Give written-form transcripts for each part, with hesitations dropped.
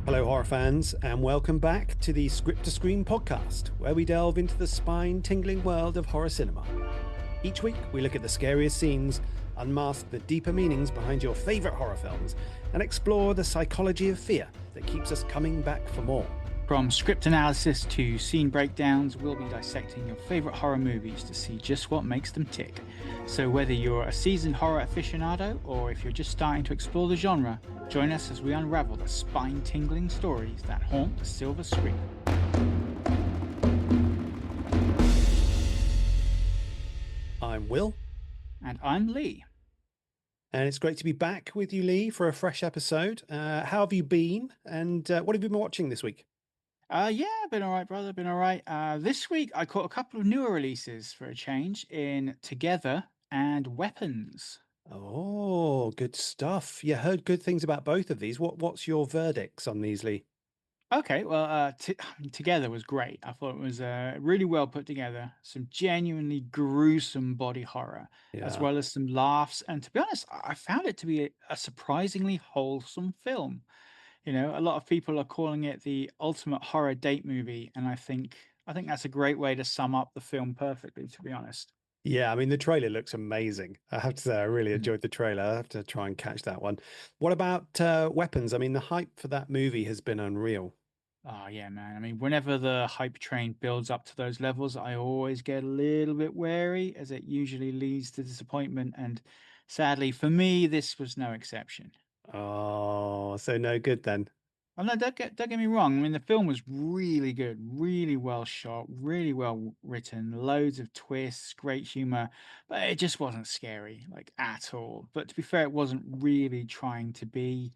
Hello, horror fans, and welcome back to the Script to Screen podcast, where we delve into the spine tingling world of horror cinema. Each week, we look at the scariest scenes, unmask the deeper meanings behind your favourite horror films, and explore the psychology of fear that keeps us coming back for more. From script analysis to scene breakdowns, we'll be dissecting your favorite horror movies to see just what makes them tick. So, whether you're a seasoned horror aficionado or if you're just starting to explore the genre, join us as we unravel the spine tingling stories that haunt the silver screen. I'm Will. And I'm Lee. And it's great to be back with you, Lee, for a fresh episode. How have you been? And what have you been watching this week? Yeah, been all right, brother. Been all right. This week I caught a couple of newer releases for a change in Together and Weapons. Oh, good stuff. Yeah, heard good things about both of these. What's your verdicts on these, Lee? Okay, well, Together was great. I thought it was really well put together. Some genuinely gruesome body horror, as Yeah. well as some laughs. And to be honest, I found it to be a surprisingly wholesome film. You know, a lot of people are calling it the ultimate horror date movie, and I think that's a great way to sum up the film perfectly, to be honest. Yeah, I mean, the trailer looks amazing. I have to say, I really Mhm. enjoyed the trailer. I have to try and catch that one. What about weapons? I mean, the hype for that movie has been unreal. Oh yeah, man. I mean, whenever the hype train builds up to those levels, I always get a little bit wary as it usually leads to disappointment. And sadly, for me, this was no exception. Oh, so no good then. Oh, no, don't get me wrong. I mean, the film was really good, really well shot, really well written, loads of twists, great humor, but it just wasn't scary, like at all. But to be fair, it wasn't really trying to be.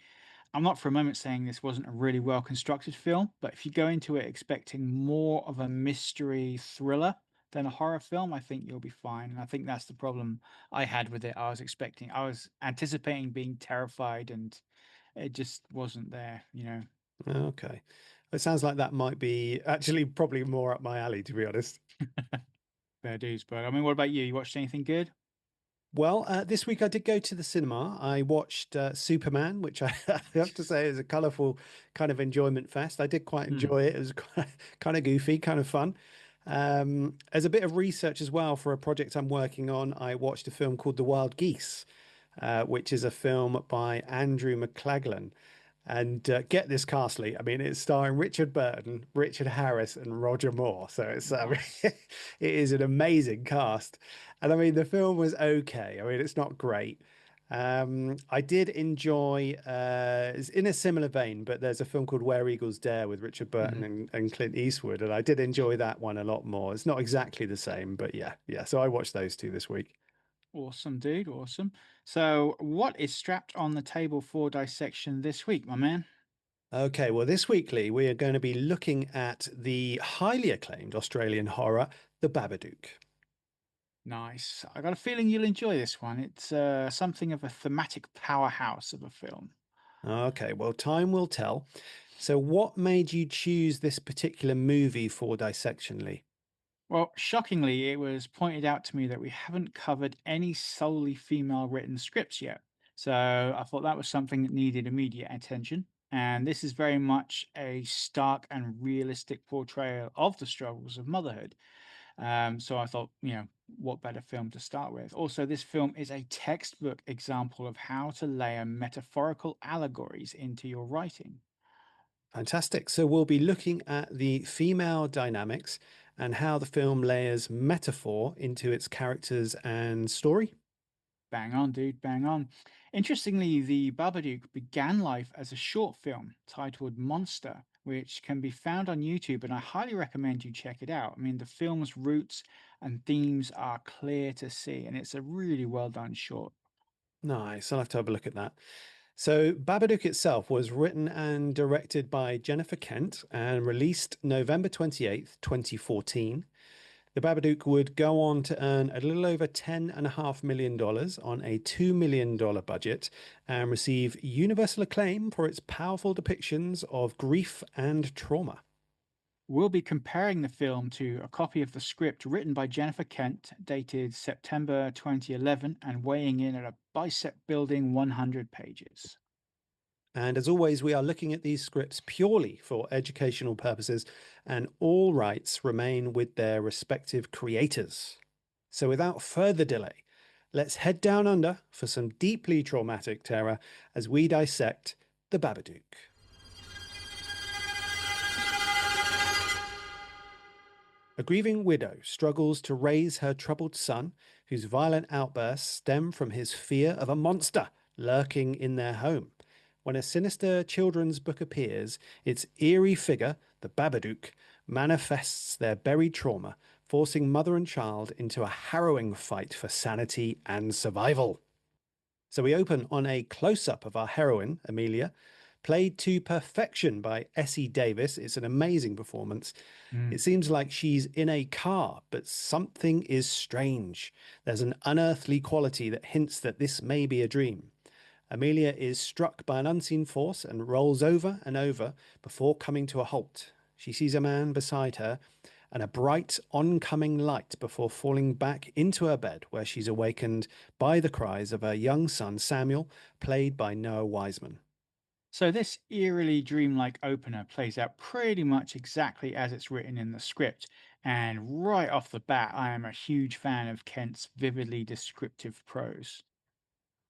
I'm not for a moment saying this wasn't a really well constructed film, but if you go into it expecting more of a mystery thriller than a horror film, I think you'll be fine. And I think that's the problem I had with it. I was anticipating being terrified, and it just wasn't there. Okay. It sounds like that might be actually probably more up my alley, to be honest. Fair dues, but I mean, what about you? You watched anything good? Well, this week I did go to the cinema. I watched Superman, which I have to say is a colourful kind of enjoyment fest. I did quite Hmm. enjoy it. It was quite, kind of goofy, kind of fun. As a bit of research as well for a project I'm working on, I watched a film called The Wild Geese, which is a film by Andrew McClaglan. And get this cast, Lee. I mean, it's starring Richard Burton, Richard Harris, and Roger Moore. So it's Nice. it is an amazing cast. And I mean, the film was okay. I mean, it's not great. I did enjoy. It's in a similar vein, but there's a film called Where Eagles Dare with Richard Burton Mhm. and Clint Eastwood, and I did enjoy that one a lot more. It's not exactly the same, but yeah, yeah. So I watched those two this week. Awesome, dude. Awesome. So, what is strapped on the table for dissection this week, my man? Okay, well, this weekly we are going to be looking at the highly acclaimed Australian horror, The Babadook. Nice. I got a feeling you'll enjoy this one. It's something of a thematic powerhouse of a film. Okay, well, time will tell. So, what made you choose this particular movie for dissection, Lee? Well, shockingly, it was pointed out to me that we haven't covered any solely female written scripts yet. So I thought that was something that needed immediate attention. And this is very much a stark and realistic portrayal of the struggles of motherhood. So I thought, what better film to start with? Also, this film is a textbook example of how to layer metaphorical allegories into your writing. Fantastic. So, we'll be looking at the female dynamics and how the film layers metaphor into its characters and story. Bang on, dude, bang on. Interestingly, The Babadook began life as a short film titled Monster, which can be found on YouTube, and I highly recommend you check it out. I mean, the film's roots and themes are clear to see, and it's a really well done short. Nice. I'll have to have a look at that. So, Babadook itself was written and directed by Jennifer Kent and released November 28th, 2014. The Babadook would go on to earn a little over $10.5 million on a $2 million budget and receive universal acclaim for its powerful depictions of grief and trauma. We'll be comparing the film to a copy of the script written by Jennifer Kent, dated September 2011, and weighing in at a bicep building 100 pages. And as always, we are looking at these scripts purely for educational purposes, and all rights remain with their respective creators. So without further delay, let's head down under for some deeply traumatic terror as we dissect the Babadook. A grieving widow struggles to raise her troubled son, whose violent outbursts stem from his fear of a monster lurking in their home. When a sinister children's book appears, its eerie figure, the Babadook, manifests their buried trauma, forcing mother and child into a harrowing fight for sanity and survival. So we open on a close up of our heroine, Amelia, played to perfection by Essie Davis. It's an amazing performance. It Mm. seems like she's in a car, but something is strange. There's an unearthly quality that hints that this may be a dream. Amelia is struck by an unseen force and rolls over and over before coming to a halt. She sees a man beside her and a bright oncoming light before falling back into her bed, where she's awakened by the cries of her young son Samuel, played by Noah Wiseman. So this eerily dreamlike opener plays out pretty much exactly as it's written in the script. And right off the bat, I am a huge fan of Kent's vividly descriptive prose.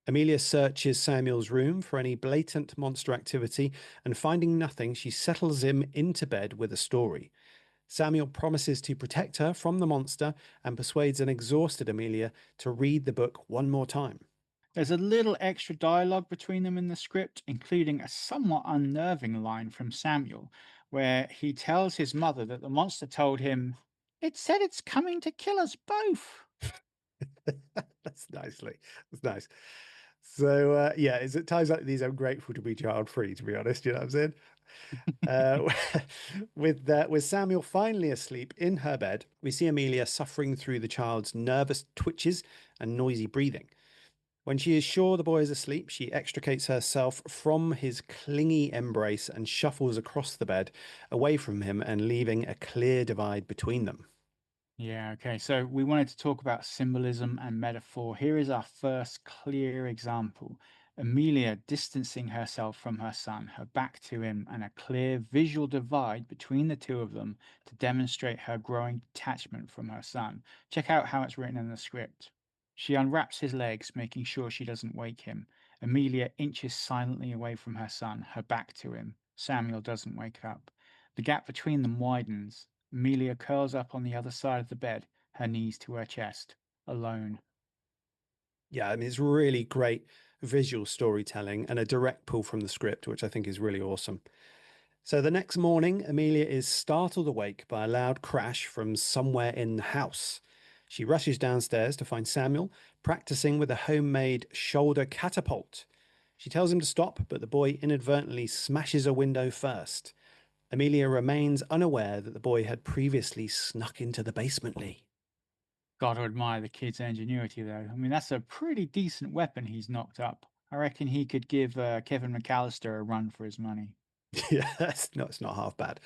Amelia searches Samuel's room for any blatant monster activity, and finding nothing, she settles him into bed with a story. Samuel promises to protect her from the monster and persuades an exhausted Amelia to read the book one more time. There's a little extra dialogue between them in the script, including a somewhat unnerving line from Samuel, where he tells his mother that the monster told him, "It said it's coming to kill us both." That's nicely. That's nice. So yeah, it's at times like these I'm grateful to be child free, to be honest. You know what I'm saying? Uh, with Samuel finally asleep in her bed, we see Amelia suffering through the child's nervous twitches and noisy breathing. When she is sure the boy is asleep, she extricates herself from his clingy embrace and shuffles across the bed, away from him and leaving a clear divide between them. Yeah, okay. So we wanted to talk about symbolism and metaphor. Here is our first clear example. Amelia distancing herself from her son, her back to him, and a clear visual divide between the two of them to demonstrate her growing detachment from her son. Check out how it's written in the script. She unwraps his legs, making sure she doesn't wake him. Amelia inches silently away from her son, her back to him. Samuel doesn't wake up. The gap between them widens. Amelia curls up on the other side of the bed, her knees to her chest, alone. Yeah, I mean, it's really great visual storytelling and a direct pull from the script, which I think is really awesome. So the next morning, Amelia is startled awake by a loud crash from somewhere in the house. She rushes downstairs to find Samuel practicing with a homemade shoulder catapult. She tells him to stop, but the boy inadvertently smashes a window first. Amelia remains unaware that the boy had previously snuck into the basement, Lee. Gotta admire the kid's ingenuity, though. I mean, that's a pretty decent weapon he's knocked up. I reckon he could give Kevin McAllister a run for his money. Yeah, it's not half bad.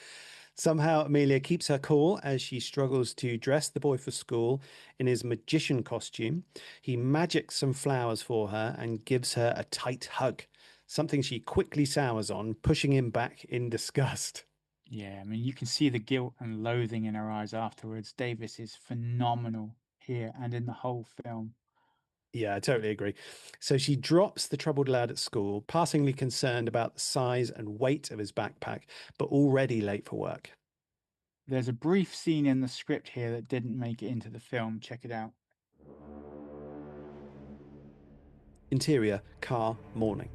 Somehow, Amelia keeps her cool as she struggles to dress the boy for school in his magician costume. He magics some flowers for her and gives her a tight hug, something she quickly sours on, pushing him back in disgust. Yeah, I mean, you can see the guilt and loathing in her eyes afterwards. Davis is phenomenal here and in the whole film. Yeah, I totally agree. So she drops the troubled lad at school, passingly concerned about the size and weight of his backpack, but already late for work. There's a brief scene in the script here that didn't make it into the film. Check it out. Interior, car, morning.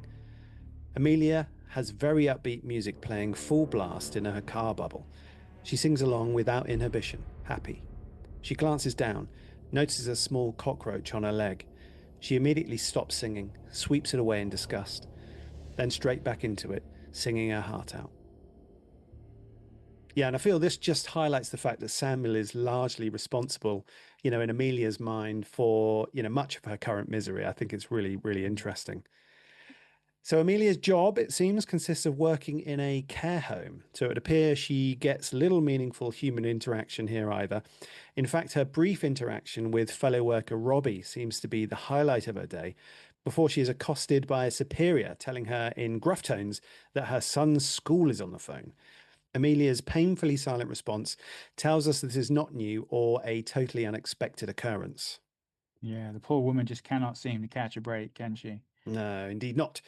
Amelia has very upbeat music playing full blast in her car bubble. She sings along without inhibition, happy. She glances down, notices a small cockroach on her leg. She immediately stops singing, sweeps it away in disgust, then straight back into it, singing her heart out. Yeah, and I feel this just highlights the fact that Samuel is largely responsible, in Amelia's mind for, much of her current misery. I think it's really, really interesting. So Amelia's job, it seems, consists of working in a care home. So it appears she gets little meaningful human interaction here either. In fact, her brief interaction with fellow worker Robbie seems to be the highlight of her day before she is accosted by a superior telling her in gruff tones that her son's school is on the phone. Amelia's painfully silent response tells us this is not new or a totally unexpected occurrence. Yeah, the poor woman just cannot seem to catch a break, can she? No, indeed not.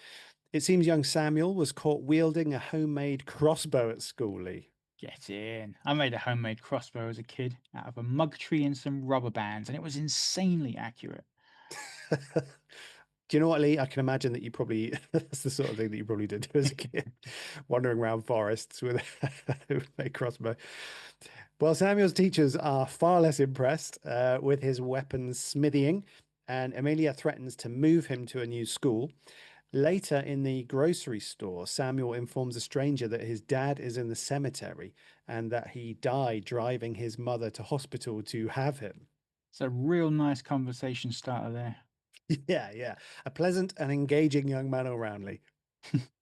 It seems young Samuel was caught wielding a homemade crossbow at school, Lee. Get in. I made a homemade crossbow as a kid out of a mug tree and some rubber bands, and it was insanely accurate. Do you know what, Lee? I can imagine that you probably, that's the sort of thing that you probably did as a kid, wandering around forests with a crossbow. Well, Samuel's teachers are far less impressed with his weapons smithying, and Amelia threatens to move him to a new school. Later in the grocery store, Samuel informs a stranger that his dad is in the cemetery and that he died driving his mother to hospital to have him. It's a real nice conversation starter there. Yeah, yeah. A pleasant and engaging young man all round, Lee.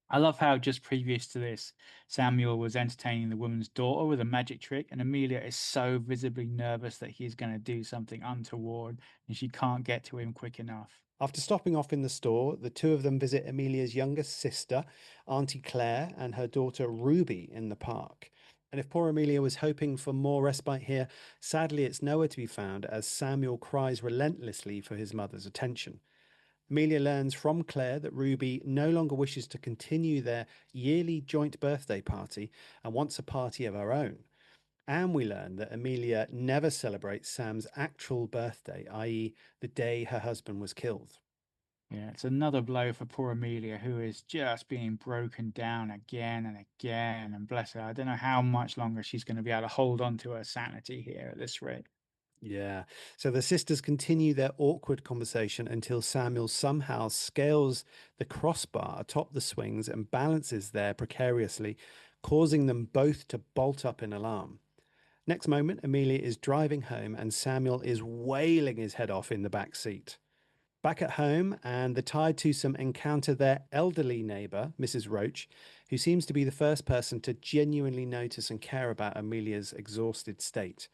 I love how just previous to this, Samuel was entertaining the woman's daughter with a magic trick, and Amelia is so visibly nervous that he's going to do something untoward and she can't get to him quick enough. After stopping off in the store, the two of them visit Amelia's youngest sister, Auntie Claire, and her daughter Ruby in the park. And if poor Amelia was hoping for more respite here, sadly it's nowhere to be found as Samuel cries relentlessly for his mother's attention. Amelia learns from Claire that Ruby no longer wishes to continue their yearly joint birthday party and wants a party of her own. And we learn that Amelia never celebrates Sam's actual birthday, i.e., the day her husband was killed. Yeah, it's another blow for poor Amelia, who is just being broken down again and again. And bless her, I don't know how much longer she's going to be able to hold on to her sanity here at this rate. Yeah. So the sisters continue their awkward conversation until Samuel somehow scales the crossbar atop the swings and balances there precariously, causing them both to bolt up in alarm. Next moment, Amelia is driving home and Samuel is wailing his head off in the back seat. Back at home, and the tied twosome encounter their elderly neighbour, Mrs. Roach, who seems to be the first person to genuinely notice and care about Amelia's exhausted state.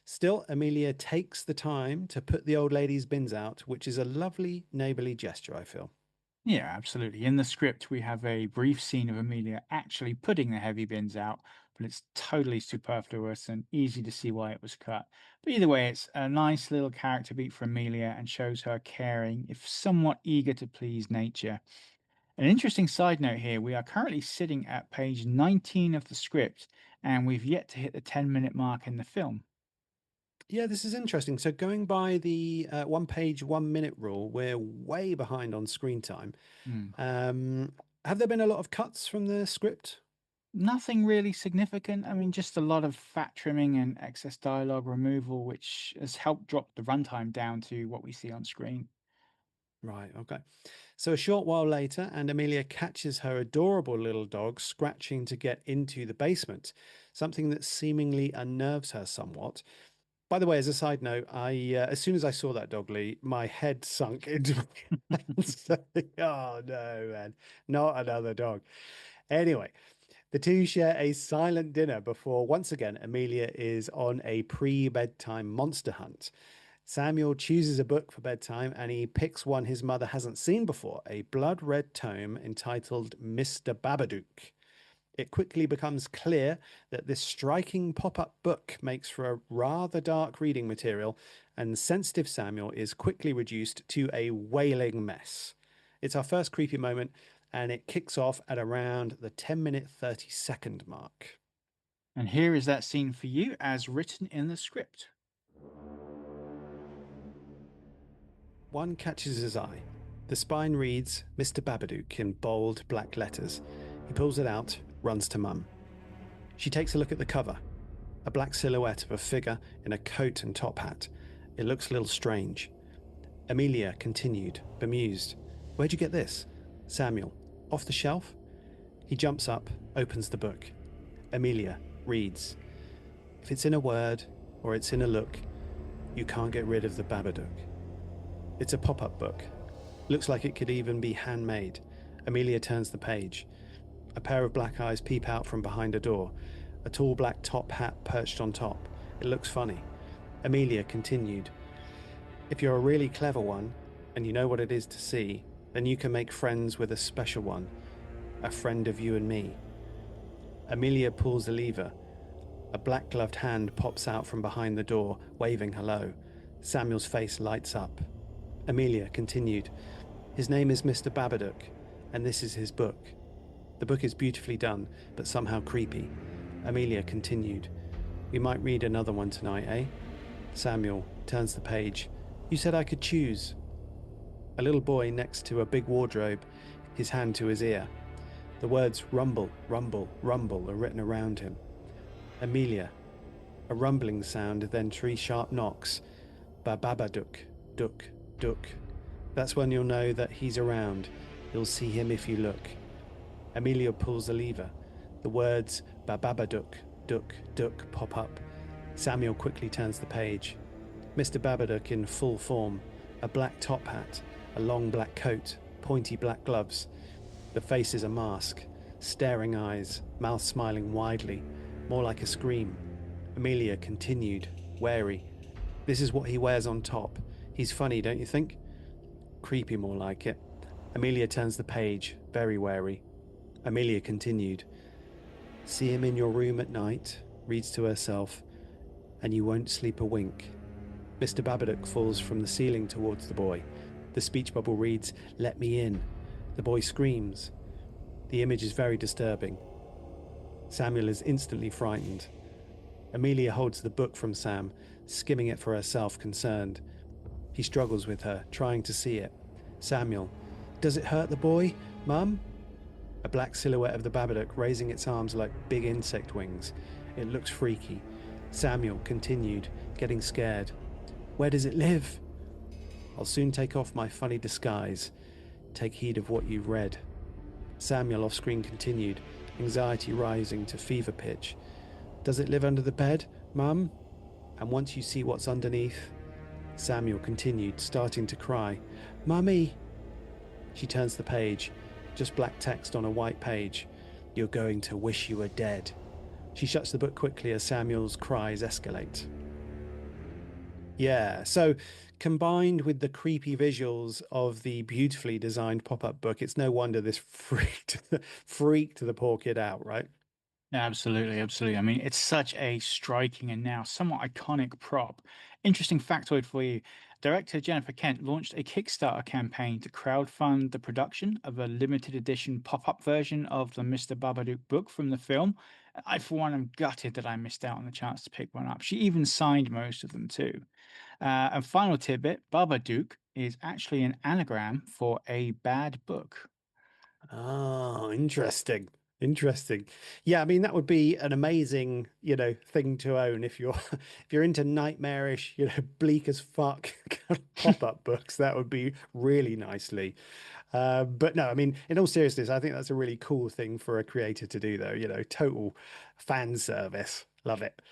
Still, Amelia takes the time to put the old lady's bins out, which is a lovely neighbourly gesture, I feel. Yeah, absolutely. In the script, we have a brief scene of Amelia actually putting the heavy bins out, but it's totally superfluous and easy to see why it was cut. But either way, it's a nice little character beat for Amelia and shows her caring, if somewhat eager to please nature. An interesting side note here, we are currently sitting at page 19 of the script, and we've yet to hit the 10-minute mark in the film. Yeah, this is interesting. So, going by the 1 page, 1 minute rule, we're way behind on screen time. Hmm. Have there been a lot of cuts from the script? Nothing really significant. I mean, just a lot of fat trimming and excess dialogue removal, which has helped drop the runtime down to what we see on screen. Right, okay. So, a short while later, and Amelia catches her adorable little dog scratching to get into the basement, something that seemingly unnerves her somewhat. By the way, as a side note, as soon as I saw that dog, Lee, my head sunk into my hands. Oh no, man, not another dog. Anyway, the two share a silent dinner before once again Amelia is on a pre-bedtime monster hunt. Samuel chooses a book for bedtime and he picks one his mother hasn't seen before, a blood red tome entitled Mr. Babadook. It quickly becomes clear that this striking pop up book makes for a rather dark reading material, and sensitive Samuel is quickly reduced to a wailing mess. It's our first creepy moment, and it kicks off at around the 10-minute 30-second mark. And here is that scene for you as written in the script. One catches his eye. The spine reads Mr. Babadook in bold black letters. He pulls it out, runs to Mum. She takes a look at the cover. A black silhouette of a figure in a coat and top hat. It looks a little strange. Amelia continued, bemused. Where'd you get this? Samuel. Off the shelf? He jumps up, opens the book. Amelia reads. If it's in a word, or it's in a look, you can't get rid of the Babadook. It's a pop-up book. Looks like it could even be handmade. Amelia turns the page. A pair of black eyes peep out from behind a door. A tall black top hat perched on top. It looks funny. Amelia continued, if you're a really clever one, and you know what it is to see, then you can make friends with a special one, a friend of you and me. Amelia pulls the lever. A black gloved hand pops out from behind the door, waving hello. Samuel's face lights up. Amelia continued, his name is Mr. Babadook, and this is his book. The book is beautifully done, but somehow creepy. Amelia continued, we might read another one tonight, eh? Samuel turns the page. You said I could choose. A little boy next to a big wardrobe, his hand to his ear. The words rumble, rumble, rumble are written around him. Amelia. A rumbling sound, then three sharp knocks. Babadook, dook, dook. That's when you'll know that he's around. You'll see him if you look. Amelia pulls the lever. The words Babadook, dook, dook pop up. Samuel quickly turns the page. Mr. Babadook in full form, a black top hat, a long black coat, pointy black gloves. The face is a mask, staring eyes, mouth smiling widely, more like a scream. Amelia continued, wary. This is what he wears on top. He's funny, don't you think? Creepy, more like it. Amelia turns the page, very wary. Amelia continued, see him in your room at night, reads to herself, and you won't sleep a wink. Mr. Babadook falls from the ceiling towards the boy. The speech bubble reads, let me in. The boy screams. The image is very disturbing. Samuel is instantly frightened. Amelia holds the book from Sam, skimming it for herself, concerned. He struggles with her, trying to see it. Samuel, does it hurt the boy, Mum? A black silhouette of the Babadook raising its arms like big insect wings. It looks freaky. Samuel continued, getting scared. Where does it live? I'll soon take off my funny disguise. Take heed of what you've read. Samuel off screen continued, anxiety rising to fever pitch. Does it live under the bed, Mum? And once you see what's underneath... Samuel continued, starting to cry. Mummy! She turns the page. Just black text on a white page. You're going to wish you were dead. She shuts the book quickly as Samuel's cries escalate. Yeah, so combined with the creepy visuals of the beautifully designed pop-up book, it's no wonder this freaked the poor kid out, right? Absolutely, absolutely. I mean, it's such a striking and now somewhat iconic prop. Interesting factoid for you. Director Jennifer Kent launched a Kickstarter campaign to crowdfund the production of a limited edition pop-up version of the Mr. Babadook book from the film. I, for one, am gutted that I missed out on the chance to pick one up. She even signed most of them too. And final tidbit, Babadook is actually an anagram for a bad book. Oh, interesting. Interesting. Yeah, I mean that would be an amazing, thing to own if you're if you're into nightmarish, bleak as fuck kind of pop-up books. That would be really nicely. But no, I mean, in all seriousness, I think that's a really cool thing for a creator to do, though. Total fan service. Love it.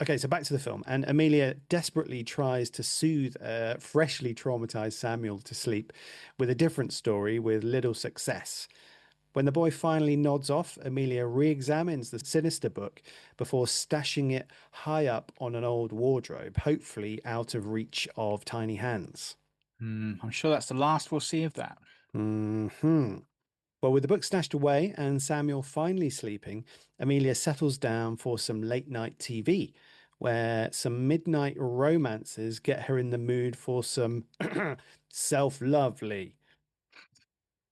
Okay, so back to the film. And Amelia desperately tries to soothe a freshly traumatized Samuel to sleep with a different story with little success. When the boy finally nods off, Amelia re examines the sinister book before stashing it high up on an old wardrobe, hopefully out of reach of tiny hands. I'm sure that's the last we'll see of that. Hmm. Well, with the book stashed away and Samuel finally sleeping, Amelia settles down for some late night TV, where some midnight romances get her in the mood for some self lovely.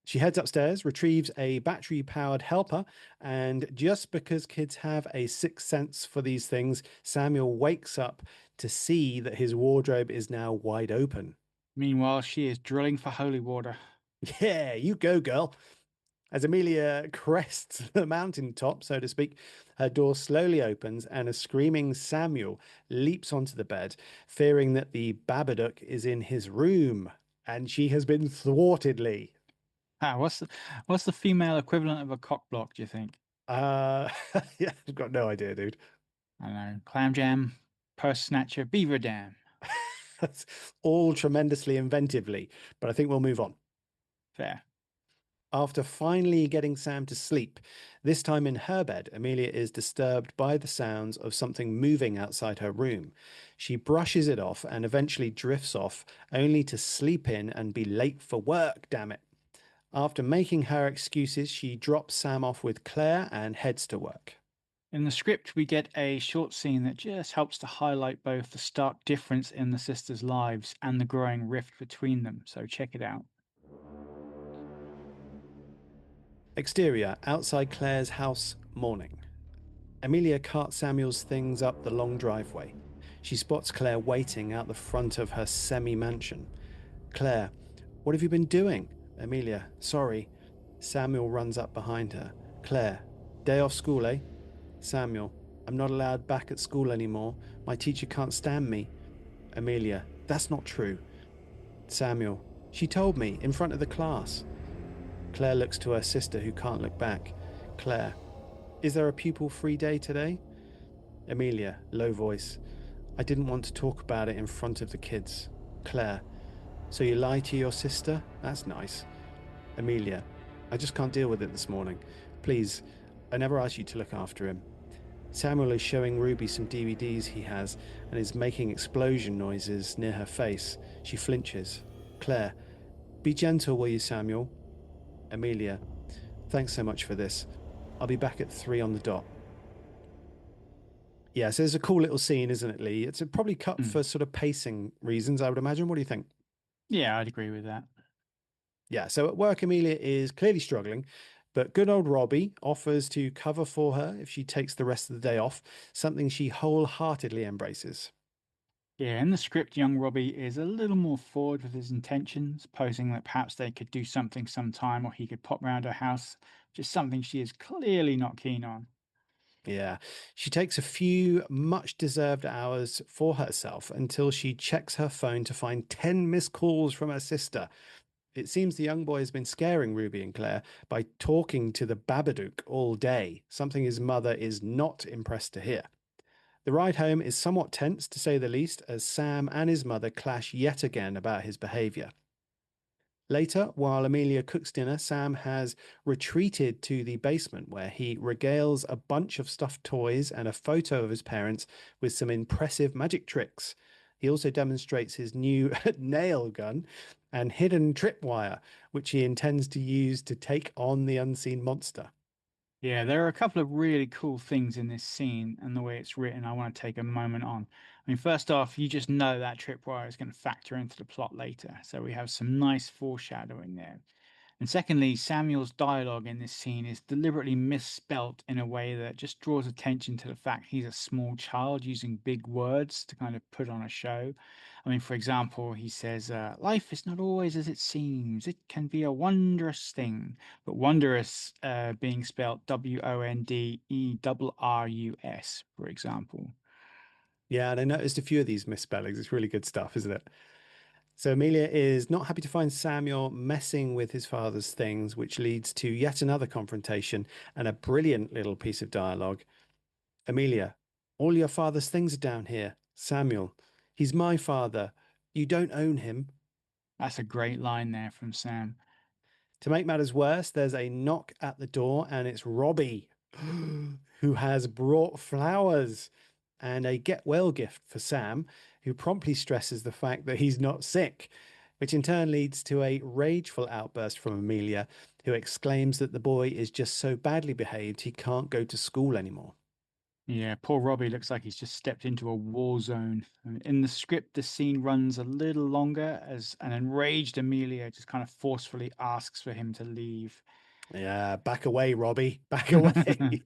She heads upstairs, retrieves a battery powered helper, and just because kids have a sixth sense for these things, Samuel wakes up to see that his wardrobe is now wide open. Meanwhile, she is drilling for holy water. Yeah, you go, girl. As Amelia crests the mountaintop, so to speak, her door slowly opens and a screaming Samuel leaps onto the bed, fearing that the Babadook is in his room and she has been thwarted, Lee. Ah, what's the female equivalent of a cock block, do you think? Uh, yeah, I've got no idea, dude. I don't know. Clam jam, purse snatcher, beaver dam. That's all tremendously inventively, but I think we'll move on. Fair. After finally getting Sam to sleep, this time in her bed, Amelia is disturbed by the sounds of something moving outside her room. She brushes it off and eventually drifts off, only to sleep in and be late for work, damn it. After making her excuses, she drops Sam off with Claire and heads to work. In the script, we get a short scene that just helps to highlight both the stark difference in the sisters' lives and the growing rift between them. So check it out. Exterior, outside Claire's house, morning. Amelia carts Samuel's things up the long driveway. She spots Claire waiting out the front of her semi mansion. Claire, what have you been doing? Amelia, sorry. Samuel runs up behind her. Claire, day off school, eh? Samuel, I'm not allowed back at school anymore. My teacher can't stand me. Amelia, that's not true. Samuel, she told me in front of the class. Claire looks to her sister who can't look back. Claire, is there a pupil free day today? Amelia, low voice. I didn't want to talk about it in front of the kids. Claire, so you lied to your sister? That's nice. Amelia, I just can't deal with it this morning. Please, I never asked you to look after him. Samuel is showing Ruby some DVDs he has and is making explosion noises near her face. She flinches. Claire, be gentle, will you, Samuel? Amelia, thanks so much for this. I'll be back at 3 on the dot. Yeah, so it's a cool little scene, isn't it, Lee? It's probably cut Mm. for sort of pacing reasons, I would imagine. What do you think? Yeah, I'd agree with that. Yeah, so at work, Amelia is clearly struggling, but good old Robbie offers to cover for her if she takes the rest of the day off, something she wholeheartedly embraces. Yeah, in the script, young Robbie is a little more forward with his intentions, posing that perhaps they could do something sometime or he could pop round her house, which is something she is clearly not keen on. Yeah, she takes a few much deserved hours for herself until she checks her phone to find 10 missed calls from her sister. It seems the young boy has been scaring Ruby and Claire by talking to the Babadook all day, something his mother is not impressed to hear. The ride home is somewhat tense, to say the least, as Sam and his mother clash yet again about his behaviour. Later, while Amelia cooks dinner, Sam has retreated to the basement where he regales a bunch of stuffed toys and a photo of his parents with some impressive magic tricks. He also demonstrates his new nail gun and hidden tripwire, which he intends to use to take on the unseen monster. Yeah, there are a couple of really cool things in this scene and the way it's written I want to take a moment on. I mean, first off, you just know that tripwire is going to factor into the plot later, so we have some nice foreshadowing there. And secondly, Samuel's dialogue in this scene is deliberately misspelt in a way that just draws attention to the fact he's a small child using big words to kind of put on a show. I mean, for example, he says, life is not always as it seems. It can be a wondrous thing, but wondrous being spelled WONDERRUS, for example. Yeah, and I noticed a few of these misspellings. It's really good stuff, isn't it? So Amelia is not happy to find Samuel messing with his father's things, which leads to yet another confrontation and a brilliant little piece of dialogue. Amelia, all your father's things are down here. Samuel, he's my father. You don't own him. That's a great line there from Sam. To make matters worse, there's a knock at the door, and it's Robbie, who has brought flowers and a get well gift for Sam, who promptly stresses the fact that he's not sick, which in turn leads to a rageful outburst from Amelia, who exclaims that the boy is just so badly behaved he can't go to school anymore. Yeah, poor Robbie looks like he's just stepped into a war zone. In the script, the scene runs a little longer as an enraged Amelia just kind of forcefully asks for him to leave. Yeah, back away, Robbie. Back away.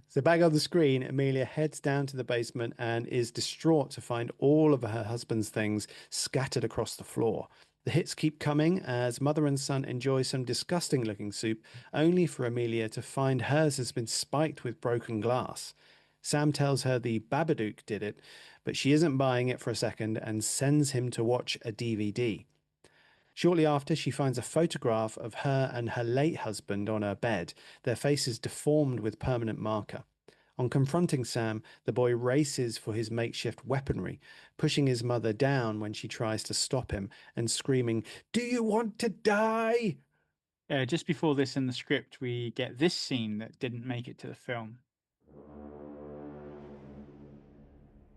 So back on the screen, Amelia heads down to the basement and is distraught to find all of her husband's things scattered across the floor. The hits keep coming as mother and son enjoy some disgusting looking soup, only for Amelia to find hers has been spiked with broken glass. Sam tells her the Babadook did it, but she isn't buying it for a second and sends him to watch a DVD. Shortly after, she finds a photograph of her and her late husband on her bed, their faces deformed with permanent marker. On confronting Sam, the boy races for his makeshift weaponry, pushing his mother down when she tries to stop him and screaming, Do you want to die? Just before this in the script, we get this scene that didn't make it to the film.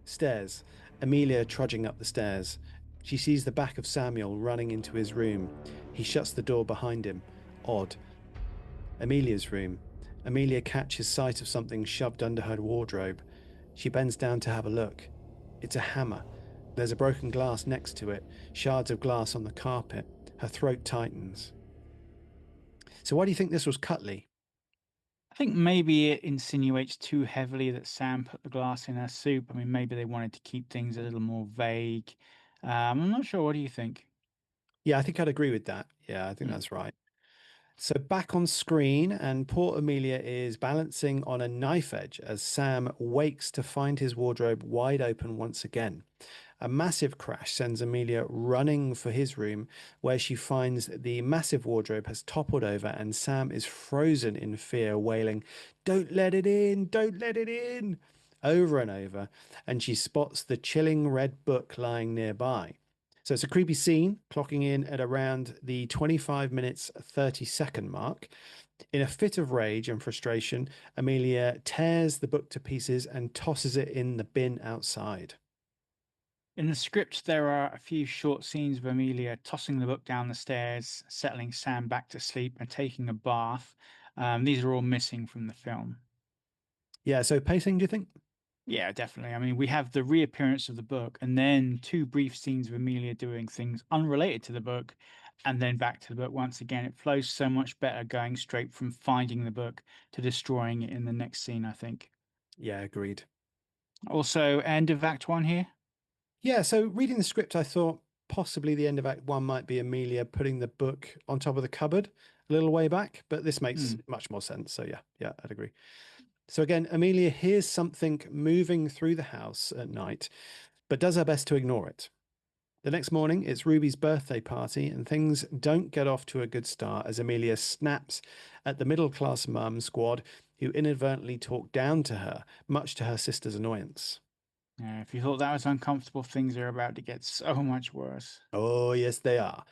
Stairs. Amelia trudging up the stairs. She sees the back of Samuel running into his room. He shuts the door behind him. Odd. Amelia's room. Amelia catches sight of something shoved under her wardrobe. She bends down to have a look. It's a hammer. There's a broken glass next to it, shards of glass on the carpet. Her throat tightens. So, why do you think this was Cutley? I think maybe it insinuates too heavily that Sam put the glass in her soup. I mean, maybe they wanted to keep things a little more vague. I'm not sure. What do you think? Yeah, I think I'd agree with that. Yeah, I think Hmm. that's right. So back on screen, and poor Amelia is balancing on a knife edge as Sam wakes to find his wardrobe wide open once again. A massive crash sends Amelia running for his room, where she finds the massive wardrobe has toppled over and Sam is frozen in fear, wailing, "Don't let it in! Don't let it in!" over and over. And she spots the chilling red book lying nearby. So it's a creepy scene, clocking in at around the 25 minutes 30-second mark. In a fit of rage and frustration, Amelia tears the book to pieces and tosses it in the bin outside. In the script, there are a few short scenes of Amelia tossing the book down the stairs, settling Sam back to sleep, and taking a bath. These are all missing from the film. Yeah, so pacing, do you think? Yeah, definitely. I mean, we have the reappearance of the book, and then two brief scenes of Amelia doing things unrelated to the book, and then back to the book once again. It flows so much better going straight from finding the book to destroying it in the next scene, I think. Yeah, agreed. Also, end of Act One here. Yeah, so reading the script, I thought possibly the end of Act One might be Amelia putting the book on top of the cupboard a little way back, but this makes Hmm. much more sense. So yeah, I'd agree. So again, Amelia hears something moving through the house at night, but does her best to ignore it. The next morning, it's Ruby's birthday party, and things don't get off to a good start as Amelia snaps at the middle class mum squad who inadvertently talk down to her, much to her sister's annoyance. Yeah, if you thought that was uncomfortable, things are about to get so much worse. Oh, yes, they are.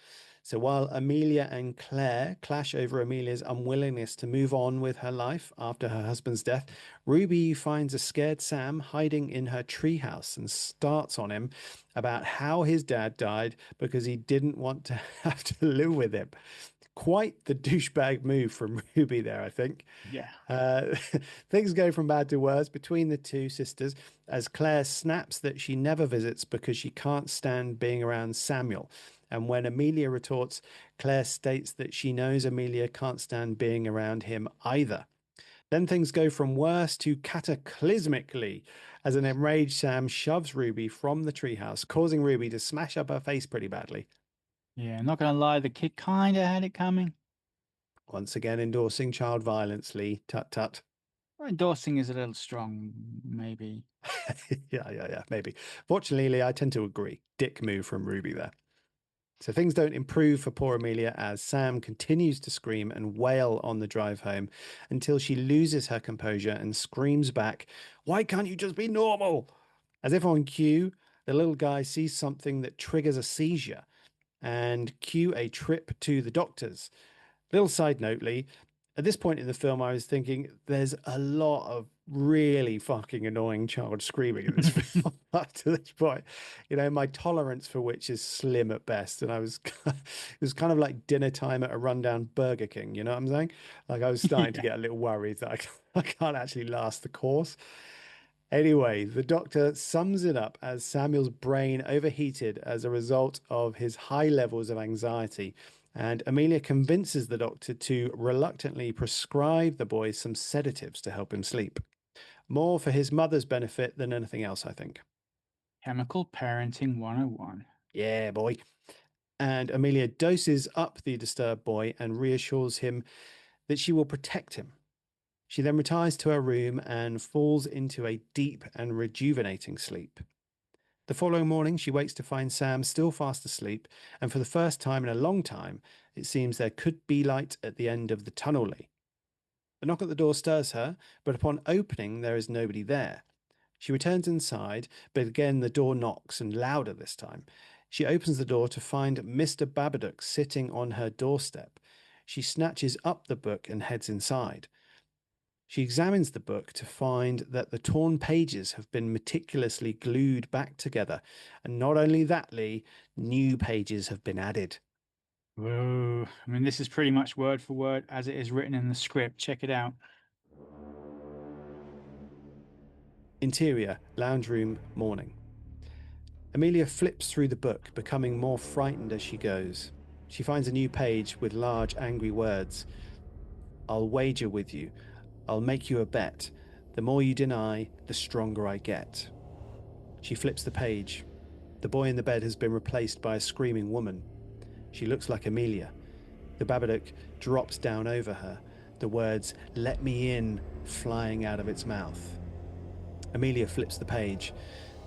So while Amelia and Claire clash over Amelia's unwillingness to move on with her life after her husband's death, Ruby finds a scared Sam hiding in her treehouse and starts on him about how his dad died because he didn't want to have to live with him. Quite the douchebag move from Ruby there, I think. Yeah. Uh, things go from bad to worse between the two sisters as Claire snaps that she never visits because she can't stand being around Samuel. And when Amelia retorts, Claire states that she knows Amelia can't stand being around him either. Then things go from worse to cataclysmically as an enraged Sam shoves Ruby from the treehouse, causing Ruby to smash up her face pretty badly. Yeah, not gonna lie, the kid kinda had it coming. Once again, endorsing child violence, Lee. Tut tut. Well, endorsing is a little strong, maybe. Yeah, maybe. Fortunately, Lee, I tend to agree. Dick move from Ruby there. So things don't improve for poor Amelia as Sam continues to scream and wail on the drive home until she loses her composure and screams back, "Why can't you just be normal?" As if on cue, the little guy sees something that triggers a seizure and cue a trip to the doctors. Little side note, Lee, at this point in the film, I was thinking there's a lot of really fucking annoying child screaming in this film up to this point. You know, my tolerance for which is slim at best. And it was kind of like dinner time at a rundown Burger King. You know what I'm saying? Like I was starting to Yeah. get a little worried that I can't actually last the course. Anyway, the doctor sums it up as Samuel's brain overheated as a result of his high levels of anxiety, and Amelia convinces the doctor to reluctantly prescribe the boy some sedatives to help him sleep. More for his mother's benefit than anything else, I think. Chemical Parenting 101. Yeah, boy. And Amelia doses up the disturbed boy and reassures him that she will protect him. She then retires to her room and falls into a deep and rejuvenating sleep. The following morning, she wakes to find Sam still fast asleep, and for the first time in a long time, it seems there could be light at the end of the tunnel. Lee. The knock at the door stirs her, but upon opening, there is nobody there. She returns inside, but again the door knocks, and louder this time. She opens the door to find Mr. Babadook sitting on her doorstep. She snatches up the book and heads inside. She examines the book to find that the torn pages have been meticulously glued back together. And not only that, Lee, new pages have been added. Whoa. I mean, this is pretty much word for word as it is written in the script. Check it out. Interior, lounge room, morning. Amelia flips through the book, becoming more frightened as she goes. She finds a new page with large, angry words. I'll wager with you. I'll make you a bet. The more you deny, the stronger I get. She flips the page. The boy in the bed has been replaced by a screaming woman. She looks like Amelia. The Babadook drops down over her, the words, "Let me in," flying out of its mouth. Amelia flips the page.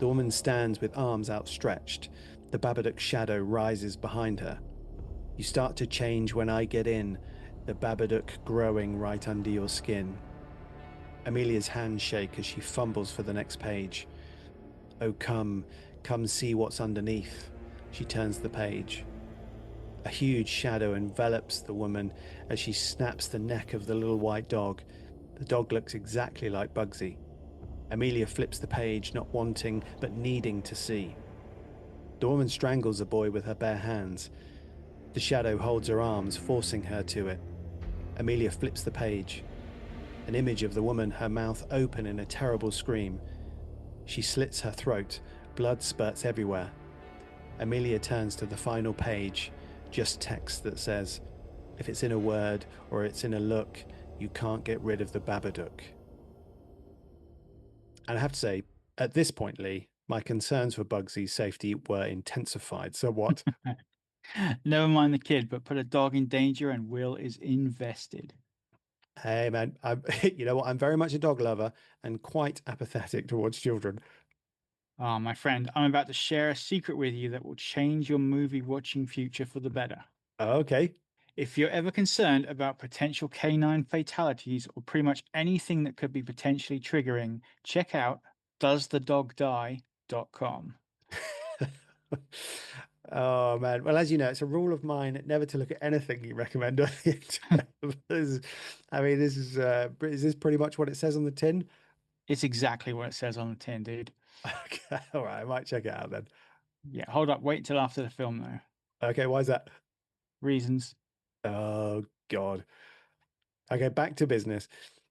The woman stands with arms outstretched. The Babadook's shadow rises behind her. You start to change when I get in, the Babadook growing right under your skin. Amelia's hands shake as she fumbles for the next page. Oh, come see what's underneath. She turns the page. A huge shadow envelops the woman as she snaps the neck of the little white dog. The dog looks exactly like Bugsy. Amelia flips the page, not wanting but needing to see. The woman strangles the boy with her bare hands. The shadow holds her arms, forcing her to it. Amelia flips the page. An image of the woman, her mouth open in a terrible scream. She slits her throat. Blood spurts everywhere. Amelia turns to the final page, just text that says, "If it's in a word or it's in a look, you can't get rid of the Babadook." And I have to say, at this point, Lee, my concerns for Bugsy's safety were intensified somewhat. Never mind the kid, but put a dog in danger and Will is invested. Hey, man, you know what? I'm very much a dog lover and quite apathetic towards children. Ah, my friend, I'm about to share a secret with you that will change your movie watching future for the better. Okay. If you're ever concerned about potential canine fatalities or pretty much anything that could be potentially triggering, check out doesthedogdie.com. Oh man. Well, as you know, it's a rule of mine never to look at anything you recommend on the internet. I mean, is this pretty much what it says on the tin? It's exactly what it says on the tin, dude. Okay, all right, I might check it out then. Yeah, hold up, wait till after the film though. Okay, why is that? Reasons. Oh God. Okay, back to business.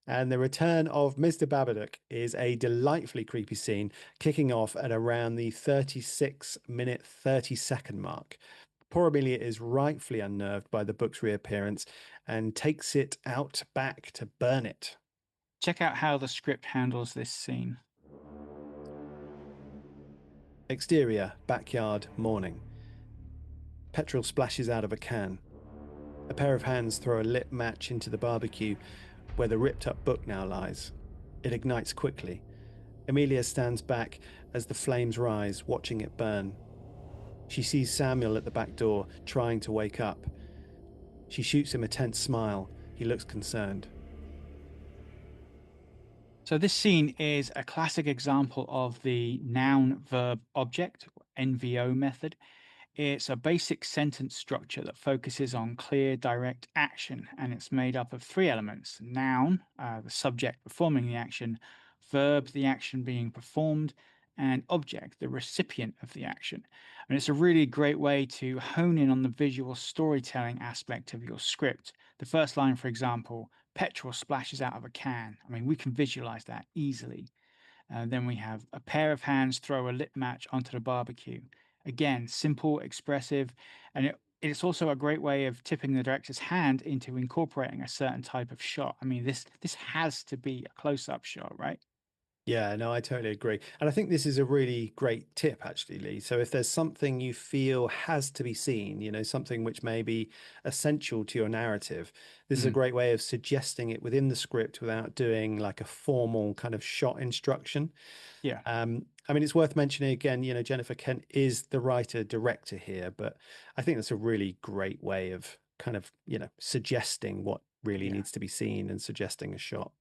And the return of Mr. Babadook is a delightfully creepy scene, kicking off at around the 36-minute, 30-second mark. Poor Amelia is rightfully unnerved by the book's reappearance and takes it out back to burn it. Check out how the script handles this scene. Exterior, backyard, morning. Petrol splashes out of a can. A pair of hands throw a lit match into the barbecue where the ripped up book now lies. It ignites quickly. Amelia stands back as the flames rise, watching it burn. She sees Samuel at the back door, trying to wake up. She shoots him a tense smile. He looks concerned. So this scene is a classic example of the noun verb object NVO method. It's a basic sentence structure that focuses on clear, direct action, and it's made up of three elements: noun, the subject performing the action; verb, the action being performed; and object, the recipient of the action. And it's a really great way to hone in on the visual storytelling aspect of your script. The first line, for example, petrol splashes out of a can. I mean, we can visualize that easily. Then we have a pair of hands throw a lit match onto the barbecue. Again, simple, expressive, and it's also a great way of tipping the director's hand into incorporating a certain type of shot. I mean, this has to be a close-up shot, right? Yeah, no, I totally agree. And I think this is a really great tip, actually, Lee. So if there's something you feel has to be seen, something which may be essential to your narrative, this is a Mhm. great way of suggesting it within the script without doing like a formal kind of shot instruction. Yeah, I mean, it's worth mentioning again, Jennifer Kent is the writer director here, but I think that's a really great way of kind of, suggesting what really yeah. needs to be seen and suggesting a shot.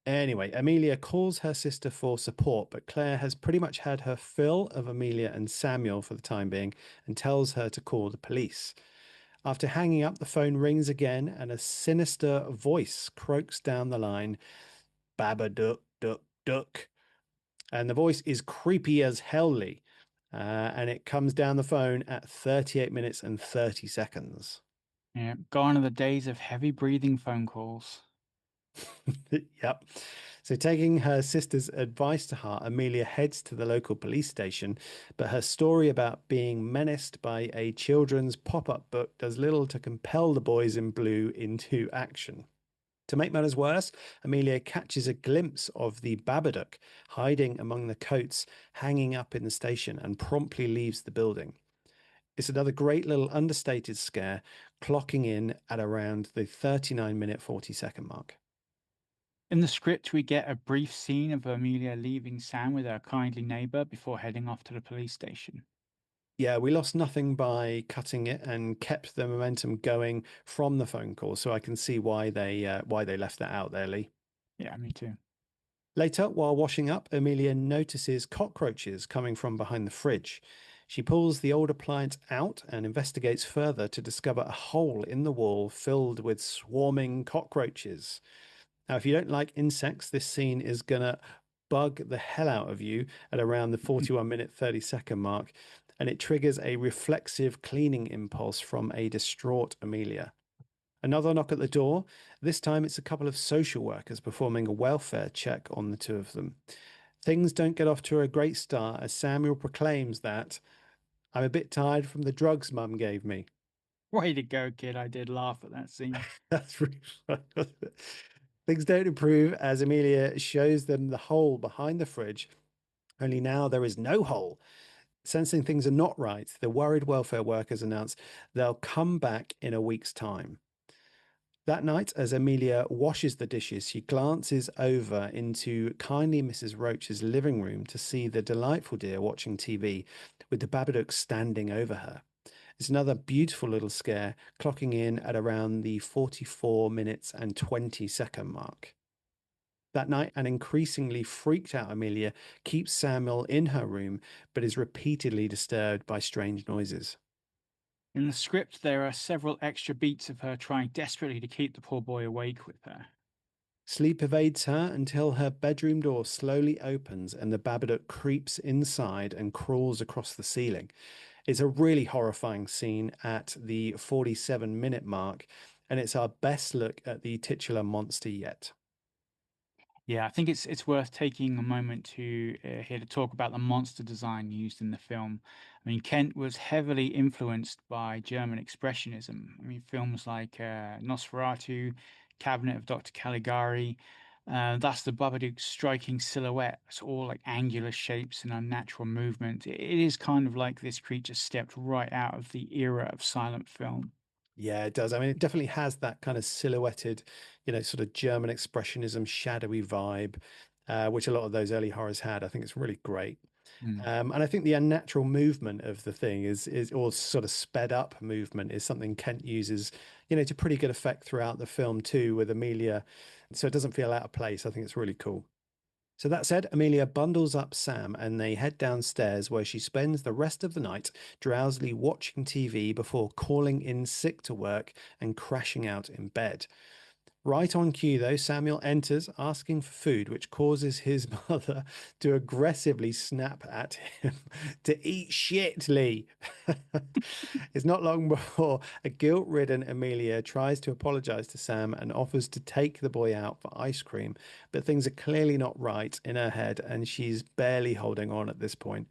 Anyway, Amelia calls her sister for support, but Claire has pretty much had her fill of Amelia and Samuel for the time being and tells her to call the police. After hanging up, the phone rings again, and a sinister voice croaks down the line, Babadook, duck, duck. And the voice is creepy as hell, Lee. And it comes down the phone at 38 minutes and 30 seconds. Yeah, gone are the days of heavy breathing phone calls. Yep. So, taking her sister's advice to heart, Amelia heads to the local police station, but her story about being menaced by a children's pop up book does little to compel the boys in blue into action. To make matters worse, Amelia catches a glimpse of the Babadook hiding among the coats hanging up in the station and promptly leaves the building. It's another great little understated scare, clocking in at around the 39-minute 40-second mark. In the script, we get a brief scene of Amelia leaving Sam with her kindly neighbor before heading off to the police station. Yeah, we lost nothing by cutting it and kept the momentum going from the phone call, so I can see why they left that out there, Lee. Yeah, me too. Later, while washing up, Amelia notices cockroaches coming from behind the fridge. She pulls the old appliance out and investigates further to discover a hole in the wall filled with swarming cockroaches. Now, if you don't like insects, this scene is gonna bug the hell out of you at around the 41-minute 30-second mark, and it triggers a reflexive cleaning impulse from a distraught Amelia. Another knock at the door. This time it's a couple of social workers performing a welfare check on the two of them. Things don't get off to a great start as Samuel proclaims that I'm a bit tired from the drugs Mum gave me. Way to go, kid. I did laugh at that scene. That's really funny. Things don't improve as Amelia shows them the hole behind the fridge, only now there is no hole. Sensing things are not right, the worried welfare workers announce they'll come back in a week's time. That night, as Amelia washes the dishes, she glances over into kindly Mrs. Roach's living room to see the delightful dear watching TV with the Babadook standing over her. It's another beautiful little scare, clocking in at around the 44 minutes and 20-second mark. That night, an increasingly freaked out Amelia keeps Samuel in her room, but is repeatedly disturbed by strange noises. In the script, there are several extra beats of her trying desperately to keep the poor boy awake with her. Sleep evades her until her bedroom door slowly opens and the Babadook creeps inside and crawls across the ceiling. It's a really horrifying scene at the 47-minute mark, and it's our best look at the titular monster yet. Yeah, I think it's worth taking a moment to here to talk about the monster design used in the film. I mean, Kent was heavily influenced by German expressionism. I mean, films like Nosferatu, Cabinet of Dr. Caligari. That's the Babadook's striking silhouette. It's all like angular shapes and unnatural movement. It is kind of like this creature stepped right out of the era of silent film. Yeah, it does. I mean, it definitely has that kind of silhouetted, sort of German expressionism, shadowy vibe, which a lot of those early horrors had. I think it's really great. Mm. And I think the unnatural movement of the thing is or sort of sped up movement is something Kent uses, to pretty good effect throughout the film too, with Amelia. So it doesn't feel out of place. I think it's really cool. So that said, Amelia bundles up Sam and they head downstairs where she spends the rest of the night drowsily watching TV before calling in sick to work and crashing out in bed. Right on cue, though, Samuel enters asking for food, which causes his mother to aggressively snap at him to eat shit, Lee. It's not long before a guilt-ridden Amelia tries to apologize to Sam and offers to take the boy out for ice cream, but things are clearly not right in her head, and she's barely holding on at this point.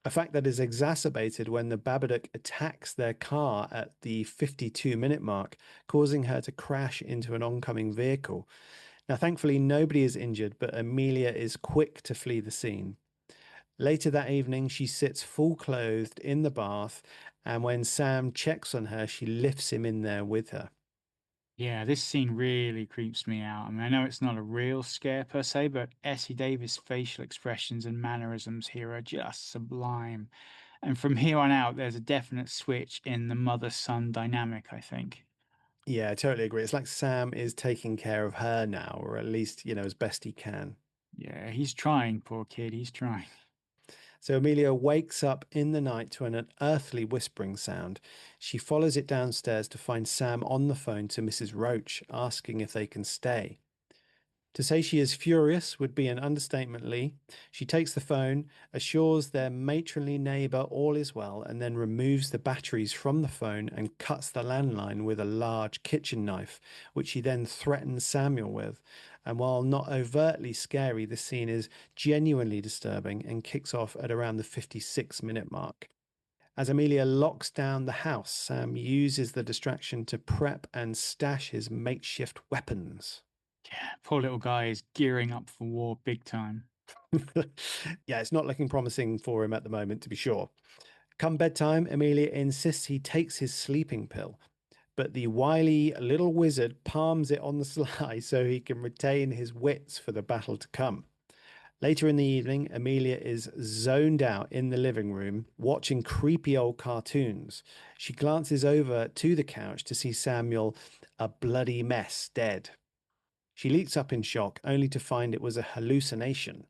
A fact that is exacerbated when the Babadook attacks their car at the 52-minute mark, causing her to crash into an oncoming vehicle. Now, thankfully, nobody is injured, but Amelia is quick to flee the scene. Later that evening, she sits full clothed in the bath, and when Sam checks on her, she lifts him in there with her. Yeah, this scene really creeps me out. I mean, I know it's not a real scare per se, but Essie Davis' facial expressions and mannerisms here are just sublime. And from here on out, there's a definite switch in the mother-son dynamic, I think. Yeah, I totally agree. It's like Sam is taking care of her now, or at least, as best he can. Yeah, he's trying, poor kid, he's trying. So Amelia wakes up in the night to an unearthly whispering sound. She follows it downstairs to find Sam on the phone to Mrs. Roach, asking if they can stay. To say she is furious would be an understatement, Lee. She takes the phone, assures their matronly neighbour all is well, and then removes the batteries from the phone and cuts the landline with a large kitchen knife, which she then threatens Samuel with. And while not overtly scary, the scene is genuinely disturbing and kicks off at around the 56-minute mark. As Amelia locks down the house, Sam uses the distraction to prep and stash his makeshift weapons. Yeah, poor little guy is gearing up for war big time. Yeah, it's not looking promising for him at the moment, to be sure. Come bedtime, Amelia insists he takes his sleeping pill, but the wily little wizard palms it on the sly so he can retain his wits for the battle to come. Later in the evening, Amelia is zoned out in the living room watching creepy old cartoons. She glances over to the couch to see Samuel, a bloody mess, dead. She leaps up in shock, only to find it was a hallucination.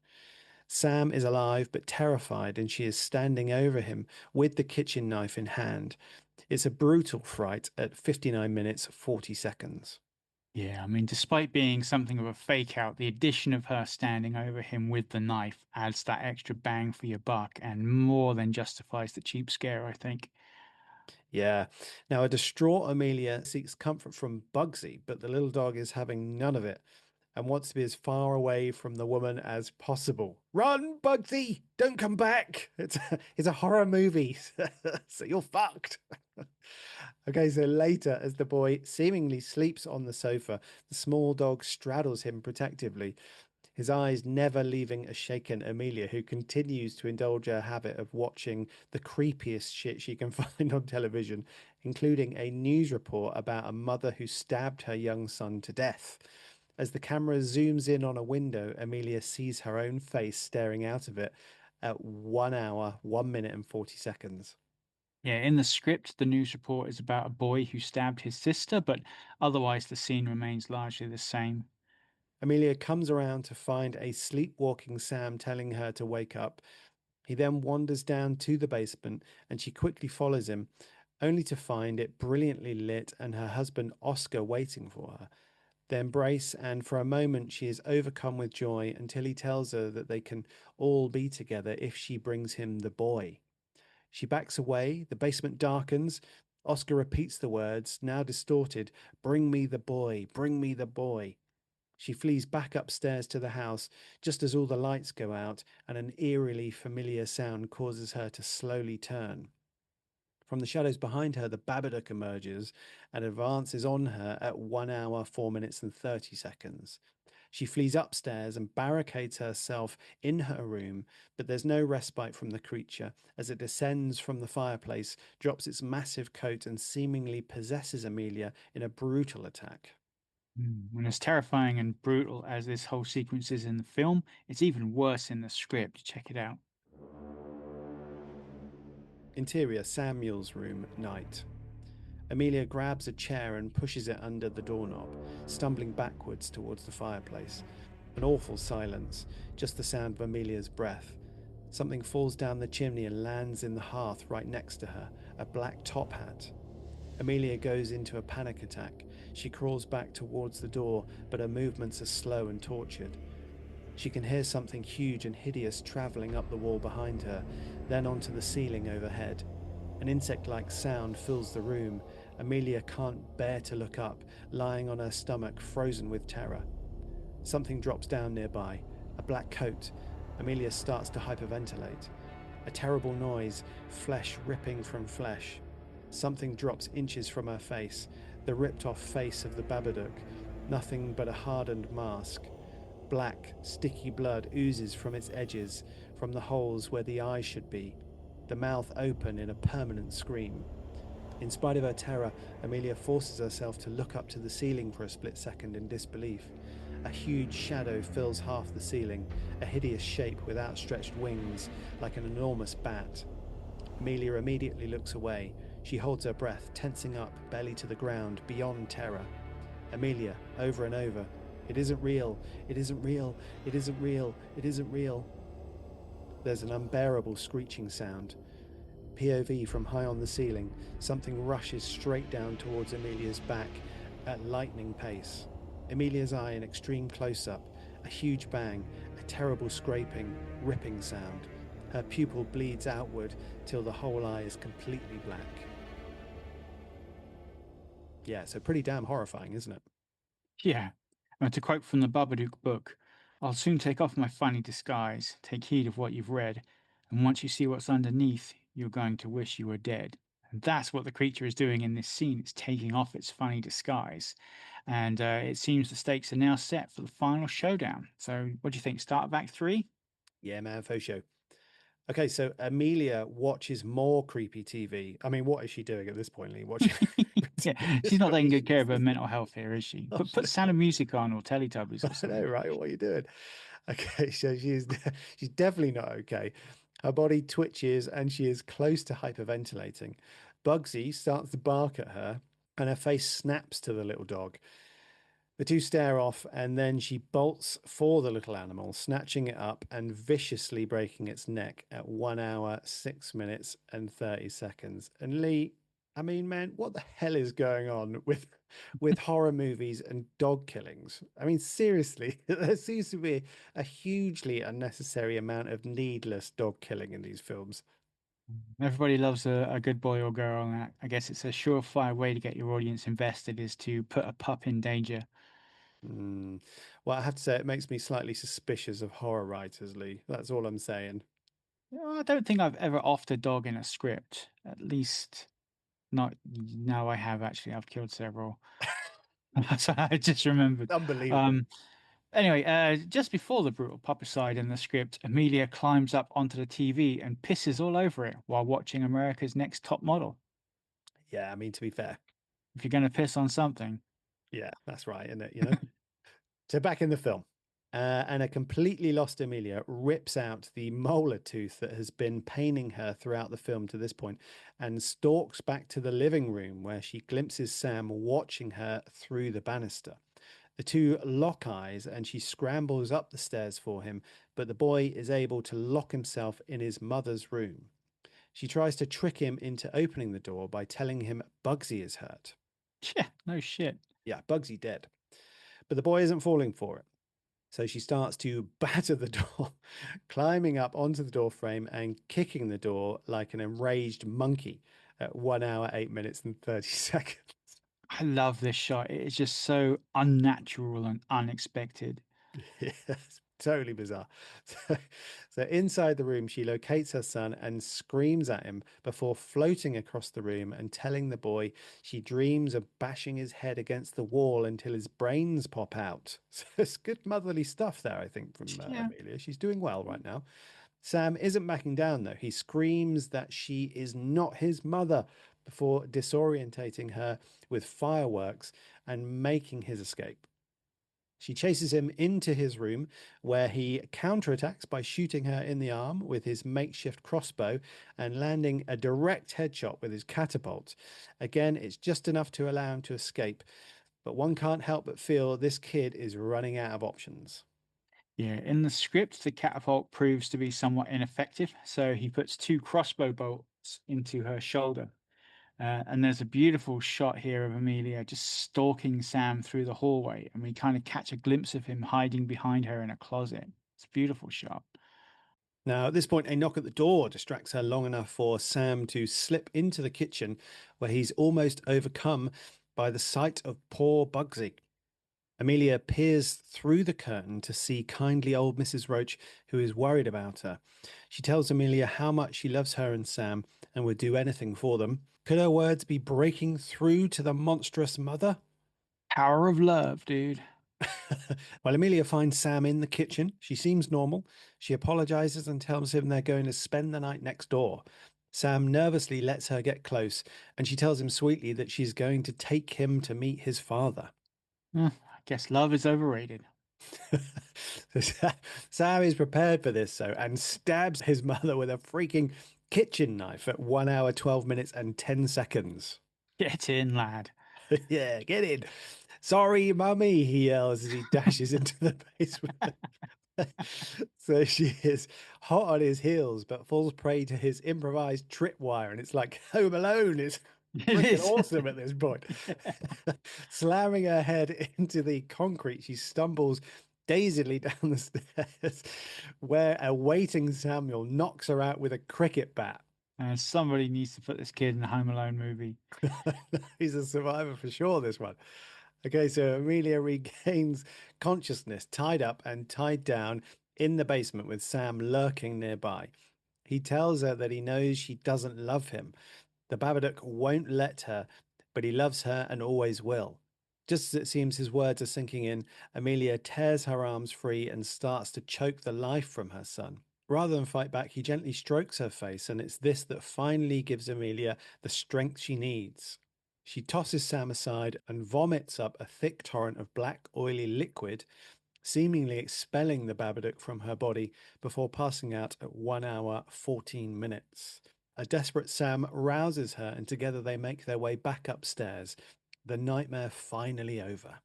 Sam is alive but terrified, and she is standing over him with the kitchen knife in hand. It's a brutal fright at 59 minutes, 40 seconds. Yeah, I mean, despite being something of a fake out, the addition of her standing over him with the knife adds that extra bang for your buck and more than justifies the cheap scare, I think. Yeah. Now, a distraught Amelia seeks comfort from Bugsy, but the little dog is having none of it and wants to be as far away from the woman as possible. Run, Bugsy! Don't come back! It's a horror movie, so you're fucked. Okay, so later, as the boy seemingly sleeps on the sofa, the small dog straddles him protectively, his eyes never leaving a shaken Amelia, who continues to indulge her habit of watching the creepiest shit she can find on television, including a news report about a mother who stabbed her young son to death. As the camera zooms in on a window, Amelia sees her own face staring out of it at 1 hour, 1 minute, and 40 seconds. Yeah, in the script, the news report is about a boy who stabbed his sister, but otherwise the scene remains largely the same. Amelia comes around to find a sleepwalking Sam telling her to wake up. He then wanders down to the basement and she quickly follows him, only to find it brilliantly lit and her husband Oscar waiting for her. They embrace, and for a moment she is overcome with joy until he tells her that they can all be together if she brings him the boy. She backs away, the basement darkens. Oscar repeats the words, now distorted, "Bring me the boy, bring me the boy." She flees back upstairs to the house just as all the lights go out and an eerily familiar sound causes her to slowly turn. From the shadows behind her, the Babadook emerges and advances on her at 1 hour, 4 minutes, and 30 seconds. She flees upstairs and barricades herself in her room, but there's no respite from the creature as it descends from the fireplace, drops its massive coat, and seemingly possesses Amelia in a brutal attack. And as terrifying and brutal as this whole sequence is in the film, it's even worse in the script. Check it out. Interior Samuel's room, night. Amelia grabs a chair and pushes it under the doorknob, stumbling backwards towards the fireplace. An awful silence, just the sound of Amelia's breath. Something falls down the chimney and lands in the hearth right next to her, a black top hat. Amelia goes into a panic attack. She crawls back towards the door, but her movements are slow and tortured. She can hear something huge and hideous travelling up the wall behind her, then onto the ceiling overhead. An insect-like sound fills the room. Amelia can't bear to look up, lying on her stomach, frozen with terror. Something drops down nearby, a black coat. Amelia starts to hyperventilate. A terrible noise, flesh ripping from flesh. Something drops inches from her face, the ripped-off face of the Babadook, nothing but a hardened mask. Black, sticky blood oozes from its edges, from the holes where the eyes should be, the mouth open in a permanent scream. In spite of her terror, Amelia forces herself to look up to the ceiling for a split second in disbelief. A huge shadow fills half the ceiling, a hideous shape with outstretched wings, like an enormous bat. Amelia immediately looks away. She holds her breath, tensing up, belly to the ground, beyond terror. Amelia, over and over, "It isn't real, it isn't real, it isn't real, it isn't real." There's an unbearable screeching sound. POV from high on the ceiling, something rushes straight down towards Amelia's back at lightning pace. Amelia's eye in extreme close up, a huge bang, a terrible scraping, ripping sound. Her pupil bleeds outward till the whole eye is completely black. Yeah, so pretty damn horrifying, isn't it? Yeah. And to quote from the Babadook book, I'll soon take off my funny disguise. Take heed of what you've read. And once you see what's underneath, you're going to wish you were dead. And that's what the creature is doing in this scene. It's taking off its funny disguise. And it seems the stakes are now set for the final showdown. So, what do you think? Start of Act 3? Yeah, man, faux show. Okay, so Amelia watches more creepy TV. I mean, what is she doing at this point, Lee? Watching Yeah, It's she's not taking crazy. good care of her mental health here, is she? Oh, Put Sound of Music on or Teletubbies or I know, something. right? What are you doing? Okay, so she's definitely not okay. Her body twitches and she is close to hyperventilating. Bugsy starts to bark at her and her face snaps to the little dog. The two stare off, and then she bolts for the little animal, snatching it up and viciously breaking its neck at 1 hour, 6 minutes, and 30 seconds. And Lee, I mean, man, what the hell is going on with horror movies and dog killings? I mean, seriously, there seems to be a hugely unnecessary amount of needless dog killing in these films. Everybody loves a good boy or girl, and I guess it's a surefire way to get your audience invested is to put a pup in danger. Mm. Well, I have to say, it makes me slightly suspicious of horror writers, Lee. That's all I'm saying. I don't think I've ever offed a dog in a script. At least not. No, I have actually. I've killed several. So I just remembered. Unbelievable. Um, anyway, just before the brutal puppicide in the script, Amelia climbs up onto the TV and pisses all over it while watching America's Next Top Model. Yeah, I mean, to be fair, If you're going to piss on something, yeah, that's right, isn't it? So back in the film, and a completely lost Amelia rips out the molar tooth that has been paining her throughout the film to this point and stalks back to the living room where she glimpses Sam watching her through the banister. The two lock eyes and she scrambles up the stairs for him, but the boy is able to lock himself in his mother's room. She tries to trick him into opening the door by telling him Bugsy is hurt. yeah, no shit. Yeah, Bugsy dead. But the boy isn't falling for it. So she starts to batter the door, climbing up onto the door frame and kicking the door like an enraged monkey at 1 hour, 8 minutes, and 30 seconds. I love this shot. It is just so unnatural and unexpected. Yes, totally bizarre. So inside the room, she locates her son and screams at him before floating across the room and telling the boy she dreams of bashing his head against the wall until his brains pop out. So it's good motherly stuff there, I think, from Yeah. Amelia. She's doing well right now. Sam isn't backing down, though. He screams that she is not his mother before disorientating her with fireworks and making his escape. She chases him into his room, where he counterattacks by shooting her in the arm with his makeshift crossbow and landing a direct headshot with his catapult. Again, it's just enough to allow him to escape, but one can't help but feel this kid is running out of options. Yeah. In the script, the catapult proves to be somewhat ineffective, so he puts two crossbow bolts into her shoulder. And there's a beautiful shot here of Amelia just stalking Sam through the hallway, and we kind of catch a glimpse of him hiding behind her in a closet. It's a beautiful shot. Now, at this point, a knock at the door distracts her long enough for Sam to slip into the kitchen, where he's almost overcome by the sight of poor Bugsy. Amelia peers through the curtain to see kindly old Mrs. Roach, who is worried about her. She tells Amelia how much she loves her and Sam and would do anything for them. Could her words be breaking through to the monstrous mother? Power of love, dude. While Amelia finds Sam in the kitchen, she seems normal. She apologizes and tells him they're going to spend the night next door. Sam nervously lets her get close, and she tells him sweetly that she's going to take him to meet his father. I guess love is overrated. Sam is prepared for this, so, and stabs his mother with a freaking kitchen knife at 1 hour, 12 minutes, and 10 seconds. Get in, lad. Yeah, get in. Sorry, mummy, he yells as he dashes into the basement. So she is hot on his heels, but falls prey to his improvised tripwire. And it's like Home Alone. It's It freaking is. awesome at this point. Slamming her head into the concrete, she stumbles dazedly down the stairs, where a waiting Samuel knocks her out with a cricket bat. And somebody needs to put this kid in the Home Alone movie. He's a survivor for sure, this one. Okay, so Amelia regains consciousness, tied up and tied down in the basement with Sam lurking nearby. He tells her that he knows she doesn't love him. The Babadook won't let her, but he loves her and always will. Just as it seems his words are sinking in, Amelia tears her arms free and starts to choke the life from her son. Rather than fight back, he gently strokes her face, and it's this that finally gives Amelia the strength she needs. She tosses Sam aside and vomits up a thick torrent of black, oily liquid, seemingly expelling the Babadook from her body before passing out at 1 hour 14 minutes. A desperate Sam rouses her, and together they make their way back upstairs. The nightmare finally over.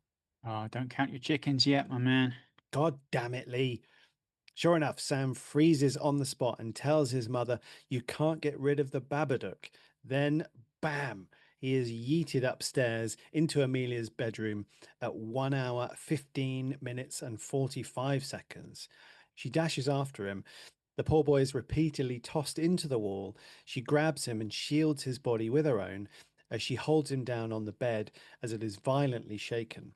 Oh, don't count your chickens yet, my man. God damn it, Lee. Sure enough, Sam freezes on the spot and tells his mother, "You can't get rid of the Babadook." Then, bam, he is yeeted upstairs into Amelia's bedroom at 1 hour, 15 minutes, and 45 seconds. She dashes after him. The poor boy is repeatedly tossed into the wall. She grabs him and shields his body with her own as she holds him down on the bed as it is violently shaken.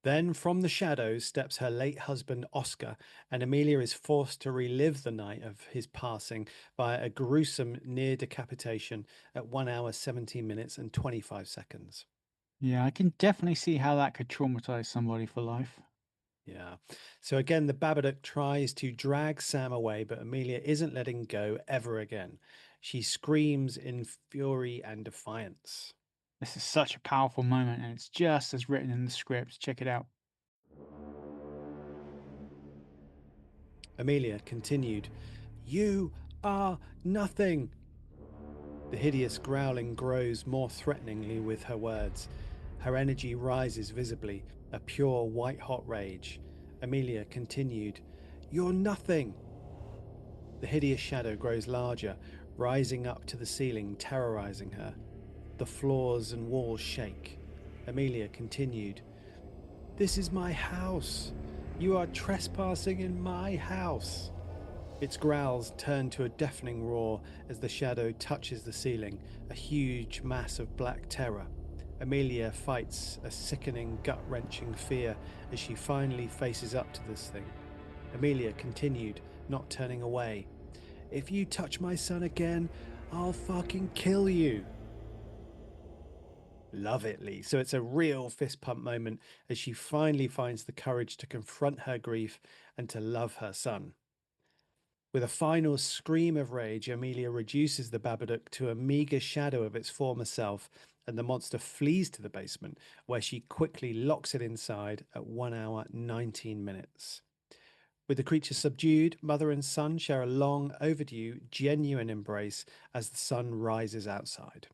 Then from the shadows steps her late husband, Oscar, and Amelia is forced to relive the night of his passing via a gruesome near decapitation at 1 hour, 17 minutes, and 25 seconds. Yeah, I can definitely see how that could traumatize somebody for life. Yeah. So again, the Babadook tries to drag Sam away, but Amelia isn't letting go ever again. She screams in fury and defiance. This is such a powerful moment, and it's just as written in the script. Check it out. Amelia continued, "You are nothing." The hideous growling grows more threateningly with her words. Her energy rises visibly, a pure white hot rage. Amelia continued, "You're nothing." The hideous shadow grows larger, rising up to the ceiling, terrorizing her. The floors and walls shake. Amelia continued, "This is my house. You are trespassing in my house." Its growls turn to a deafening roar as the shadow touches the ceiling, a huge mass of black terror. Amelia fights a sickening, gut-wrenching fear as she finally faces up to this thing. Amelia continued, not turning away. "If you touch my son again, I'll fucking kill you." Love it, Lee. So it's a real fist pump moment as she finally finds the courage to confront her grief and to love her son. With a final scream of rage, Amelia reduces the Babadook to a meager shadow of its former self, and the monster flees to the basement, where she quickly locks it inside at 1 hour, 19 minutes. With the creature subdued, mother and son share a long, overdue, genuine embrace as the sun rises outside.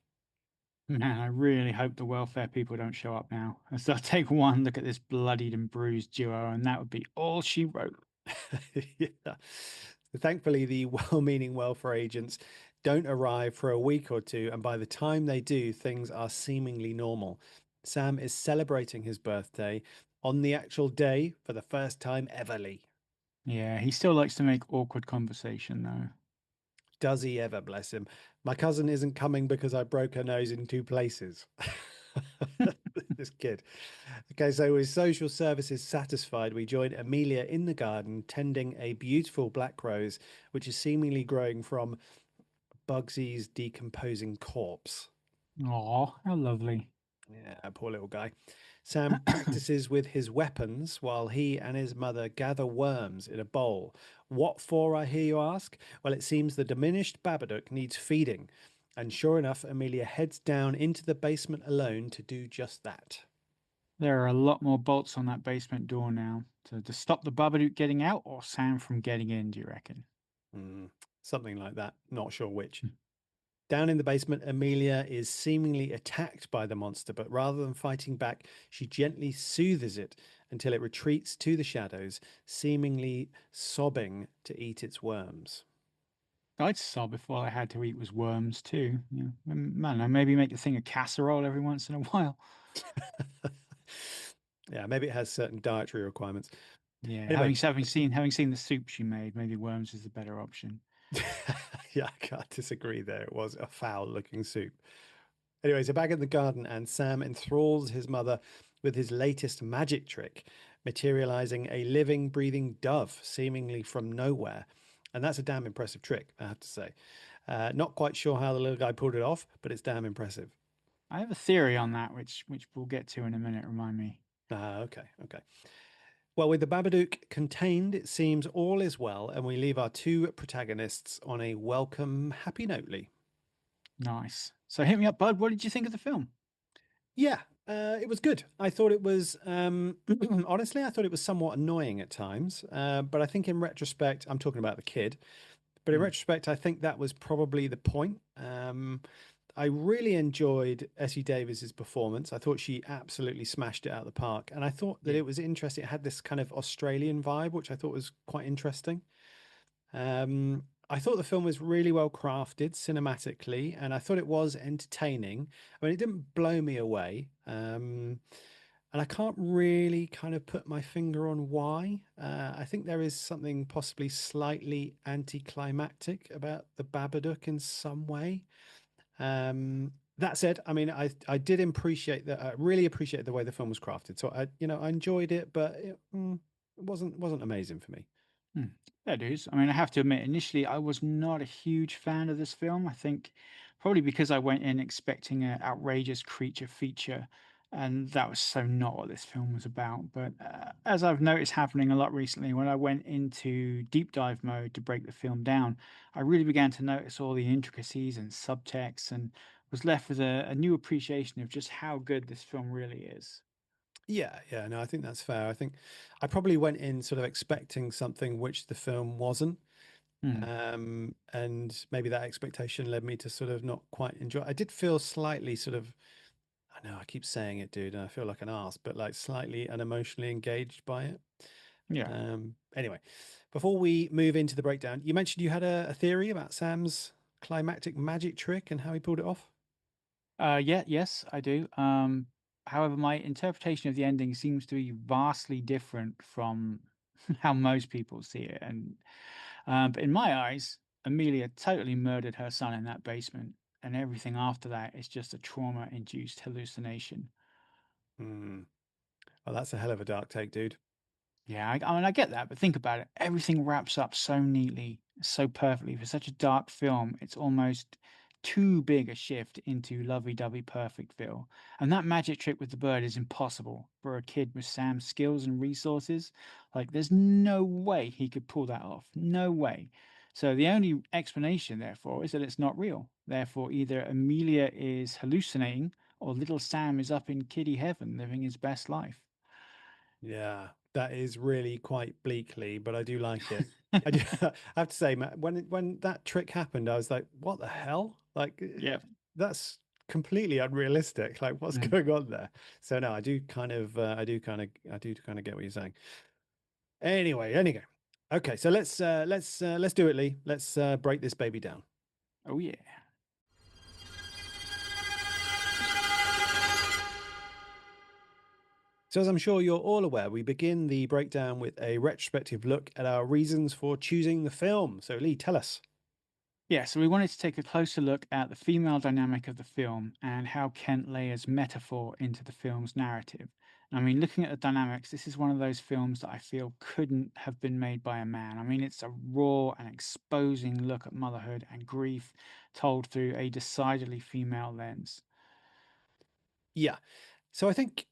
Man, I really hope the welfare people don't show up now, as they'll take one look at this bloodied and bruised duo, and that would be all she wrote. Yeah. Thankfully, the well meaning welfare agents don't arrive for a week or two, and by the time they do, things are seemingly normal. Sam is celebrating his birthday on the actual day for the first time ever, Lee. Yeah, he still likes to make awkward conversation, though. Does he ever, bless him? My cousin isn't coming because I broke her nose in two places. This kid. Okay, so with social services satisfied, we join Amelia in the garden tending a beautiful black rose, which is seemingly growing from Bugsy's decomposing corpse. Aw, how lovely. Yeah, poor little guy. Sam practices with his weapons while he and his mother gather worms in a bowl. What for, I hear you ask? Well, it seems the diminished Babadook needs feeding. And sure enough, Amelia heads down into the basement alone to do just that. There are a lot more bolts on that basement door now. To stop the Babadook getting out or Sam from getting in, do you reckon? Mm, something like that. Not sure which. Down in the basement, Amelia is seemingly attacked by the monster, but rather than fighting back, she gently soothes it until it retreats to the shadows, seemingly sobbing to eat its worms. I'd sob if all I had to eat was worms too. Yeah. Man, I maybe make a thing of casserole every once in a while. Yeah, maybe it has certain dietary requirements. Yeah, Anyway, having seen the soup she made, maybe worms is the better option. yeah, I can't disagree there. It was a foul looking soup. Anyway, so back in the garden, and Sam enthralls his mother with his latest magic trick, materializing a living, breathing dove seemingly from nowhere. And that's a damn impressive trick, I have to say. Not quite sure how the little guy pulled it off, but it's damn impressive. I have a theory on that, which we'll get to in a minute. Remind me. Okay, okay. Well, with the Babadook contained, it seems all is well, and we leave our two protagonists on a welcome, happy note, Lee. Nice. So hit me up, bud. What did you think of the film? Yeah, it was good. I thought it was, honestly, I thought it was somewhat annoying at times. But I think in retrospect, I'm talking about the kid, but in Hmm. retrospect, I think that was probably the point. I really enjoyed Essie Davis's performance. I thought she absolutely smashed it out of the park. And I thought that Yeah. it was interesting. It had this kind of Australian vibe, which I thought was quite interesting. I thought the film was really well crafted cinematically, and I thought it was entertaining. I mean, it didn't blow me away, and I can't really kind of put my finger on why. I think there is something possibly slightly anticlimactic about the Babadook in some way. That said, I mean, I did appreciate that. I really appreciated the way the film was crafted. So I enjoyed it, but it wasn't amazing for me. Hmm. That is. I mean, I have to admit, initially, I was not a huge fan of this film. I think probably because I went in expecting an outrageous creature feature, and that was so not what this film was about. But as I've noticed happening a lot recently, when I went into deep dive mode to break the film down, I really began to notice all the intricacies and subtext and was left with a new appreciation of just how good this film really is. Yeah, yeah, no, I think that's fair. I think I probably went in sort of expecting something which the film wasn't. Hmm. And maybe that expectation led me to sort of not quite enjoy. I did feel slightly sort of, I know I keep saying it, dude, and I feel like an ass, but like slightly unemotionally engaged by it. Yeah. Anyway, before we move into the breakdown, you mentioned you had a theory about Sam's climactic magic trick and how he pulled it off. Yeah, yes, I do. However, my interpretation of the ending seems to be vastly different from how most people see it. And but in my eyes, Amelia totally murdered her son in that basement, and everything after that is just a trauma-induced hallucination. Hmm. Oh, that's a hell of a dark take, dude. Yeah, I mean, I get that, but think about it. Everything wraps up so neatly, so perfectly for such a dark film. It's almost too big a shift into lovey-dovey perfectville. And that magic trick with the bird is impossible for a kid with Sam's skills and resources. Like, there's no way he could pull that off. No way. So the only explanation, therefore, is that it's not real. Therefore, either Amelia is hallucinating or little Sam is up in kiddie heaven living his best life. Yeah, that is really quite bleakly, but I do like it. I do I have to say, Matt, when that trick happened, I was like, what the hell? Like Yeah. that's completely unrealistic. Like what's Mm. going on there? So no, I do kind of get what you're saying. Anyway. Okay, so let's do it, Lee. Let's break this baby down. Oh, yeah. So, as I'm sure you're all aware, we begin the breakdown with a retrospective look at our reasons for choosing the film. So, Lee, tell us. Yeah, so we wanted to take a closer look at the female dynamic of the film and how Kent layers metaphor into the film's narrative. I mean, looking at the dynamics, this is one of those films that I feel couldn't have been made by a man. I mean, it's a raw and exposing look at motherhood and grief told through a decidedly female lens. Yeah. So, I think,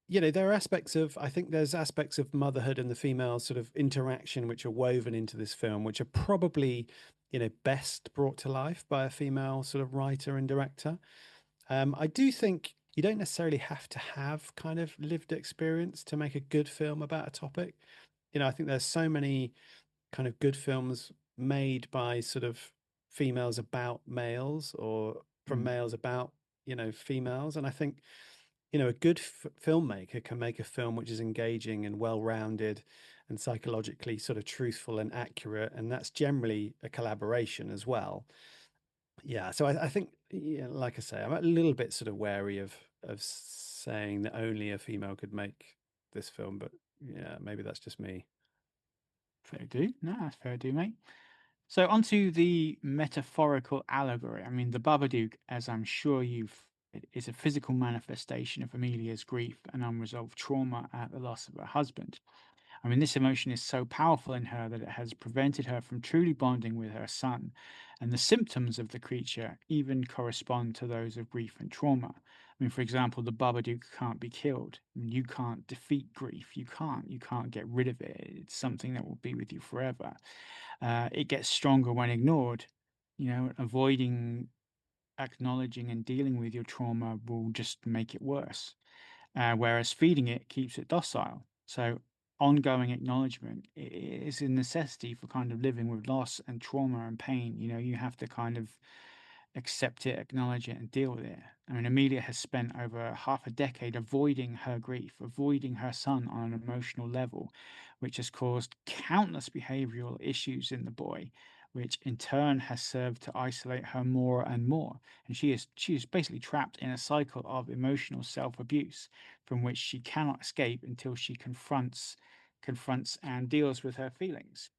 there are aspects of, I think there's aspects of motherhood and the female sort of interaction which are woven into this film, which are probably, best brought to life by a female sort of writer and director. I do think you don't necessarily have to have kind of lived experience to make a good film about a topic. I think there's so many kind of good films made by sort of females about males or from Mm. males about, females. And I think, a good filmmaker can make a film which is engaging and well-rounded and psychologically sort of truthful and accurate. And that's generally a collaboration as well. Yeah. So I think, yeah, like I say, I'm a little bit sort of wary of saying that only a female could make this film, but yeah, maybe that's just me. Fair do. No, that's fair do, mate. So onto the metaphorical allegory. I mean, the Babadook, as I'm sure it is a physical manifestation of Amelia's grief and unresolved trauma at the loss of her husband. I mean, this emotion is so powerful in her that it has prevented her from truly bonding with her son. And the symptoms of the creature even correspond to those of grief and trauma. I mean, for example, the Babadook can't be killed. I mean, you can't defeat grief. You can't. You can't get rid of it. It's something that will be with you forever. It gets stronger when ignored. Avoiding acknowledging and dealing with your trauma will just make it worse, whereas feeding it keeps it docile. So, ongoing acknowledgement is a necessity for kind of living with loss and trauma and pain. You have to kind of accept it, acknowledge it, and deal with it. I mean, Amelia has spent over half a decade avoiding her grief, avoiding her son on an emotional level, which has caused countless behavioral issues in the boy, which in turn has served to isolate her more and more. And she is basically trapped in a cycle of emotional self-abuse from which she cannot escape until she confronts and deals with her feelings.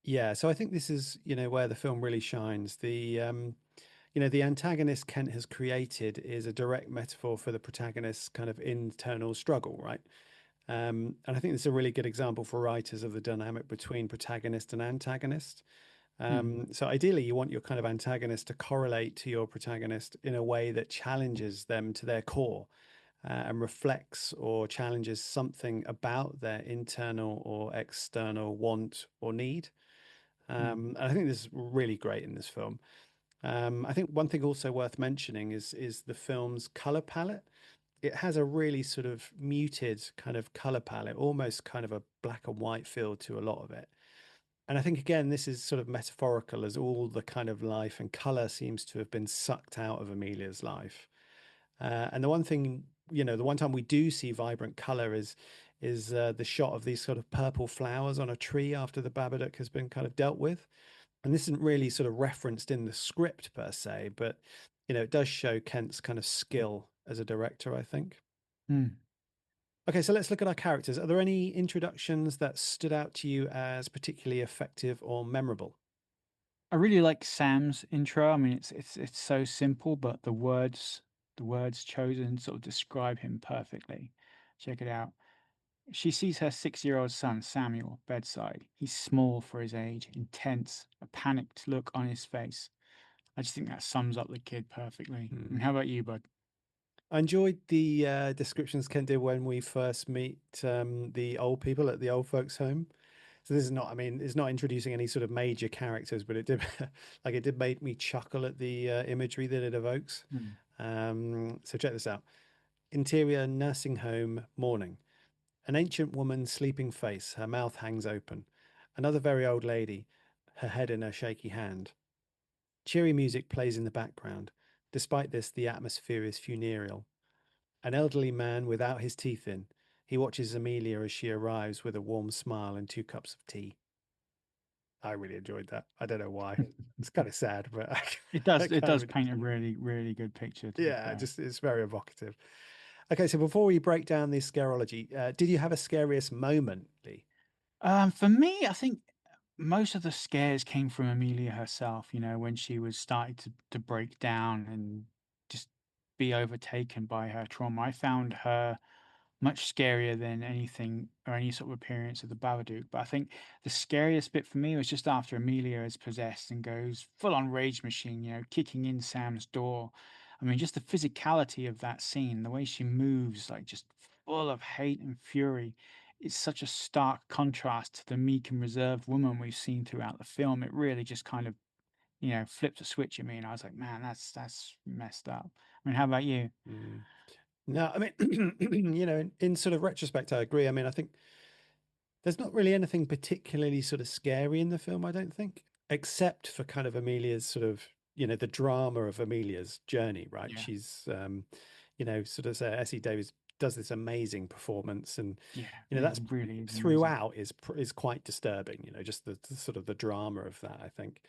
Yeah, so I think this is, where the film really shines. The antagonist Kent has created is a direct metaphor for the protagonist's kind of internal struggle, right? And I think this is a really good example for writers of the dynamic between protagonist and antagonist. Hmm. So ideally, you want your kind of antagonist to correlate to your protagonist in a way that challenges them to their core, and reflects or challenges something about their internal or external want or need. Hmm. And I think this is really great in this film. I think one thing also worth mentioning is the film's color palette. It has a really sort of muted kind of color palette, almost kind of a black and white feel to a lot of it. And I think again, this is sort of metaphorical as all the kind of life and color seems to have been sucked out of Amelia's life. And the one thing, the one time we do see vibrant color is the shot of these sort of purple flowers on a tree after the Babadook has been kind of dealt with. And this isn't really sort of referenced in the script per se, but it does show Kent's kind of skill as a director, I think. Hmm. Okay, so let's look at our characters. Are there any introductions that stood out to you as particularly effective or memorable? I really like Sam's intro. I mean, it's so simple, but the words chosen sort of describe him perfectly. Check it out. She sees her 6-year-old son, Samuel, bedside. He's small for his age, intense, a panicked look on his face. I just think that sums up the kid perfectly. I Hmm. mean, how about you, bud? I enjoyed the descriptions Kent did when we first meet the old people at the old folks' home. So this is not, I mean, it's not introducing any sort of major characters, but it did, like, it did make me chuckle at the imagery that it evokes. Hmm. So check this out. Interior nursing home morning. An ancient woman, sleeping face, her mouth hangs open. Another very old lady, her head in her shaky hand. Cheery music plays in the background. Despite this, the atmosphere is funereal. An elderly man without his teeth in. He watches Amelia as she arrives with a warm smile and 2 cups of tea. I really enjoyed that. I don't know why. It's kind of sad, but It I does it kind does of paint a enjoyed it. really, really good picture, to be Yeah, fair. just it's very evocative. Okay, so before we break down the scarology, did you have a scariest moment, Lee? For me, I think most of the scares came from Amelia herself, when she was starting to break down and just be overtaken by her trauma. I found her much scarier than anything or any sort of appearance of the Babadook. But I think the scariest bit for me was just after Amelia is possessed and goes full on rage machine, kicking in Sam's door. I mean, just the physicality of that scene, the way she moves, like just full of hate and fury, is such a stark contrast to the meek and reserved woman we've seen throughout the film. It really just kind of, flipped a switch at me, and I was like, man, that's messed up. I mean, how about you? Mm. No, I mean, in sort of retrospect, I agree. I mean, I think there's not really anything particularly sort of scary in the film, I don't think. except for kind of Amelia's sort of, the drama of Amelia's journey, right? Yeah. She's, sort of Essie Davis does this amazing performance, and Yeah. It that's really is amazing. throughout is quite disturbing. Just the sort of the drama of that, I think.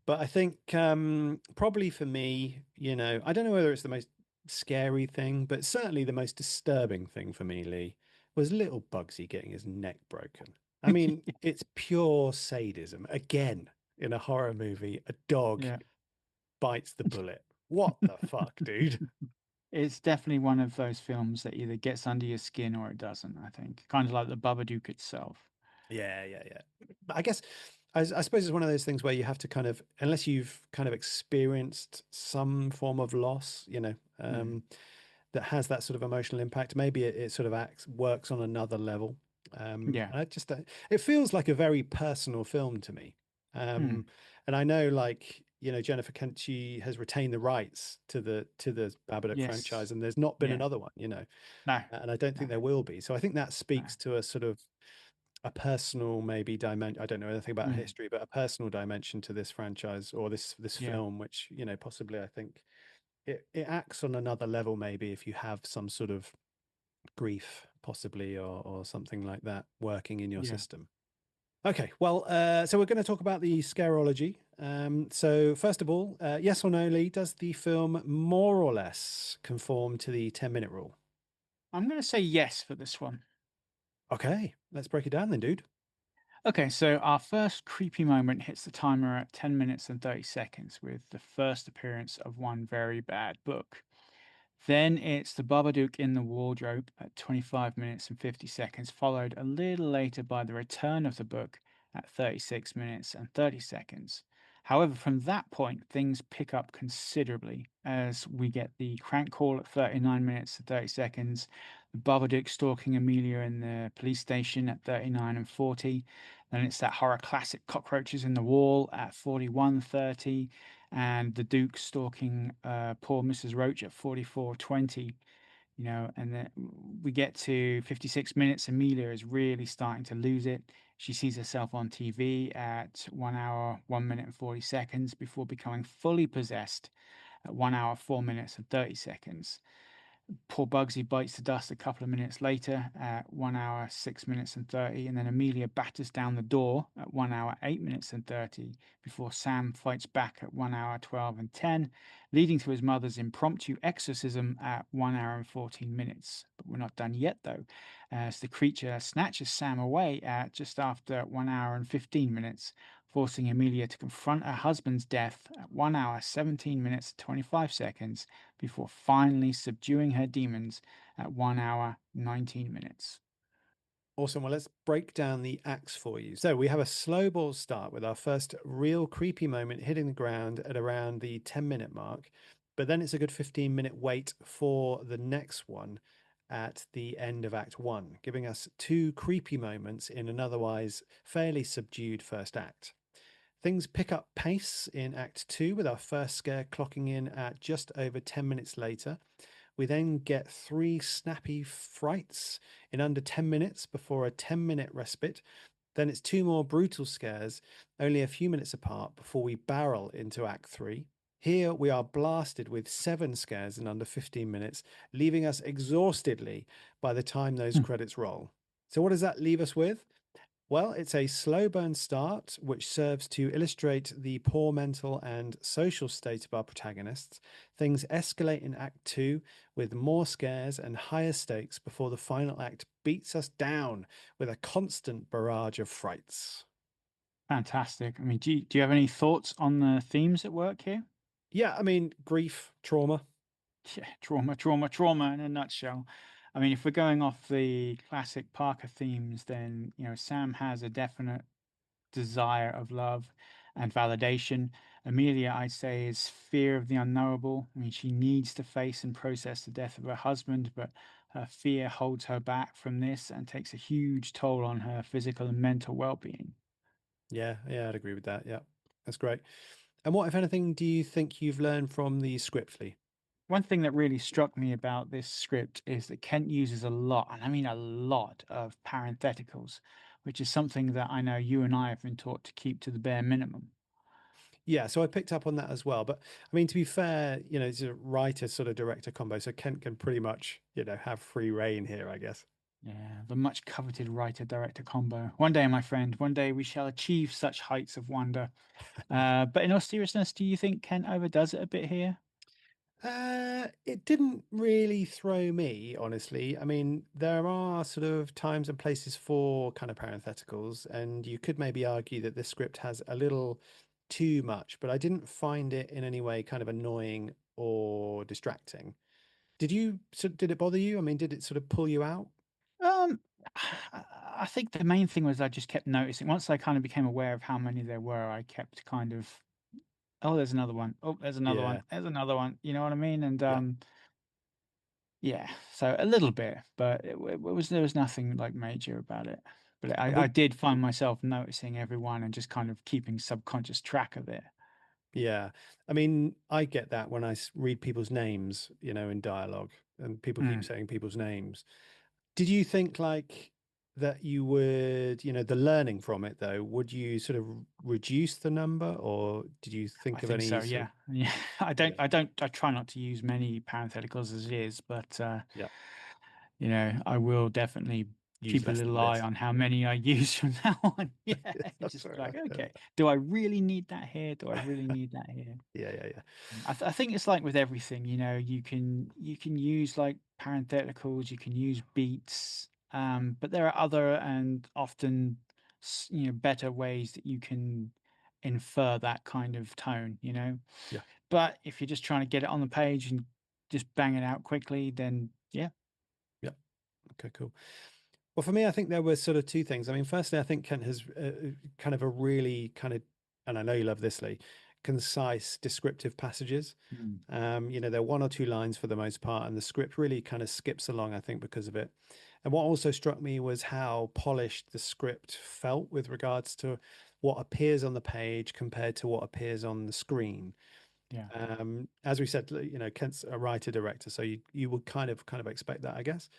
But I think probably for me, I don't know whether it's the most scary thing, but certainly the most disturbing thing for me, Lee, was little Bugsy getting his neck broken. I mean, it's pure sadism. Again, in a horror movie, a dog Yeah. bites the bullet. What the fuck, dude? It's definitely one of those films that either gets under your skin or it doesn't, I think. Kind of like the Babadook itself. Yeah, yeah, yeah. But I guess I suppose it's one of those things where you have to kind of, unless you've kind of experienced some form of loss, Mm. that has that sort of emotional impact, maybe it sort of works on another level. Yeah. I just it feels like a very personal film to me. Mm. And I know, like, Jennifer Kent, she has retained the rights to the Babadook franchise, Yes. and there's not been Yeah. another one, No. and I don't No. think there will be. So I think that No. speaks to a sort of a personal maybe dimension. I don't know anything about Mm. history, but a personal dimension to this franchise or this Yeah. film, which possibly I think it acts on another level. Maybe if you have some sort of grief, possibly, or something like that working in your Yeah. system. Okay, well, so we're going to talk about the scarology. So first of all, yes or no, Lee, does the film more or less conform to the 10-minute rule? I'm going to say yes for this one. Okay, let's break it down then, dude. Okay, so our first creepy moment hits the timer at 10 minutes and 30 seconds with the first appearance of one very bad book. Then it's the Babadook in the wardrobe at 25 minutes and 50 seconds, followed a little later by the return of the book at 36 minutes and 30 seconds. However, from that point, things pick up considerably as we get the crank call at 39 minutes and 30 seconds, the Babadook stalking Amelia in the police station at 39 and 40. Then it's that horror classic Cockroaches in the Wall at 41:30 and the Duke stalking poor Mrs. Roach at 44:20, and then we get to 56 minutes. Amelia is really starting to lose it. She sees herself on TV at 1 hour, 1 minute and 40 seconds before becoming fully possessed at 1 hour, 4 minutes and 30 seconds. Poor Bugsy bites the dust a couple of minutes later at 1 hour, 6 minutes and 30. And then Amelia batters down the door at 1 hour, 8 minutes and 30 before Sam fights back at 1 hour, 12 and 10, leading to his mother's impromptu exorcism at 1 hour and 14 minutes. But we're not done yet, though, as the creature snatches Sam away at just after 1 hour and 15 minutes, forcing Amelia to confront her husband's death at 1 hour, 17 minutes, 25 seconds before finally subduing her demons at 1 hour, 19 minutes. Awesome. Well, let's break down the acts for you. So we have a slow ball start with our first real creepy moment hitting the ground at around the 10-minute mark. But then it's a good 15-minute wait for the next one at the end of Act One, giving us two creepy moments in an otherwise fairly subdued first act. Things pick up pace in Act Two with our first scare clocking in at just over 10 minutes later. We then get three snappy frights in under 10 minutes before a 10-minute respite. Then it's two more brutal scares, only a few minutes apart, before we barrel into Act 3. Here we are blasted with seven scares in under 15 minutes, leaving us exhaustedly by the time those Hmm. credits roll. So, what does that leave us with? Well, it's a slow burn start, which serves to illustrate the poor mental and social state of our protagonists. Things escalate in Act Two with more scares and higher stakes before the final act beats us down with a constant barrage of frights. Fantastic. I mean, do you have any thoughts on the themes at work here? Yeah, I mean, grief, trauma. Yeah, trauma, trauma, trauma in a nutshell. I mean, if we're going off the classic Parker themes, then, Sam has a definite desire of love and validation. Amelia, I'd say, is fear of the unknowable. I mean, she needs to face and process the death of her husband, but her fear holds her back from this and takes a huge toll on her physical and mental well being. Yeah, yeah, I'd agree with that. Yeah, that's great. And what, if anything, do you think you've learned from the script, Lee? One thing that really struck me about this script is that Kent uses a lot, and I mean a lot, of parentheticals, which is something that I know you and I have been taught to keep to the bare minimum. Yeah, so I picked up on that as well. But I mean, to be fair, it's a writer sort of director combo, so Kent can pretty much, have free reign here, I guess. Yeah, the much coveted writer-director combo. One day, my friend, one day we shall achieve such heights of wonder. But in all seriousness, do you think Kent overdoes it a bit here? It didn't really throw me, honestly. I mean, there are sort of times and places for kind of parentheticals, and you could maybe argue that this script has a little too much, but I didn't find it in any way kind of annoying or distracting. Did it bother you? I mean, did it sort of pull you out? Um, I think the main thing was I just kept noticing. Once I kind of became aware of how many there were, I kept kind of, oh, there's another one. Oh, there's another one. Yeah, There's another one. You know what I mean? And yeah. yeah, so a little bit, but it was there was nothing like major about it. But And I we, did find myself noticing everyone and just kind of keeping subconscious track of it. yeah. I mean, I get that when read people's names, in dialogue, and people keep Mm. saying people's names. Did you think like that you would, the learning from it though, would you sort of reduce the number or did you I think of think any so, sort of, yeah. Yeah. yeah, I try not to use many parentheticals as it is, but yeah, I will definitely use keep a less little than eye this? on how many I use from now on. Yeah. That's Just fair be like, enough. okay, do I really need that here? Do I really need that here? Yeah, yeah, yeah. I think it's like with everything, you can use like parentheticals, you can use beats, but there are other and often better ways that you can infer that kind of tone. Yeah, But if you're just trying to get it on the page and just bang it out quickly, then yeah. yeah. Okay, cool. Well, for me, I think there were sort of two things. I mean, firstly, I think Kent has kind of a really kind of, and I know you love this, Lee, concise, descriptive passages. Mm, They're one or two lines for the most part, and the script really kind of skips along, I think, because of it. And what also struck me was how polished the script felt with regards to what appears on the page compared to what appears on the screen. yeah. As we said, Kent's a writer director, so you would kind of expect that, I guess.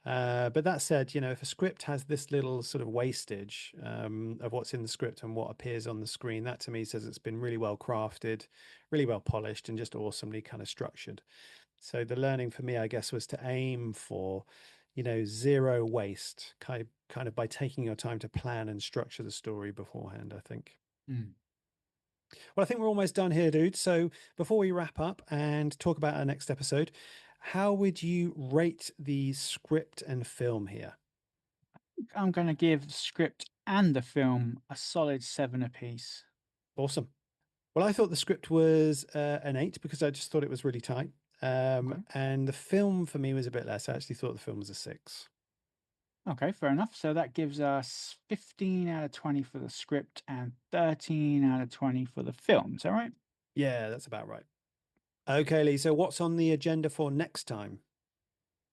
But that said, if a script has this little sort of wastage of what's in the script and what appears on the screen, that to me says it's been really well crafted, really well polished, and just awesomely kind of structured. So the learning for me, I guess, was to aim for, zero waste, kind of by taking your time to plan and structure the story beforehand, I think. Mm. Well, I think we're almost done here, dude. So before we wrap up and talk about our next episode, how would you rate the script and film here? I'm going to give the script and the film a solid seven apiece. Awesome. Well, I thought the script was an eight because I just thought it was really tight. Okay. And the film for me was a bit less. I actually thought the film was a six. Okay, fair enough. So that gives us 15 out of 20 for the script and 13 out of 20 for the film. Is that right? Yeah, that's about right. Okay, Lee. So what's on the agenda for next time?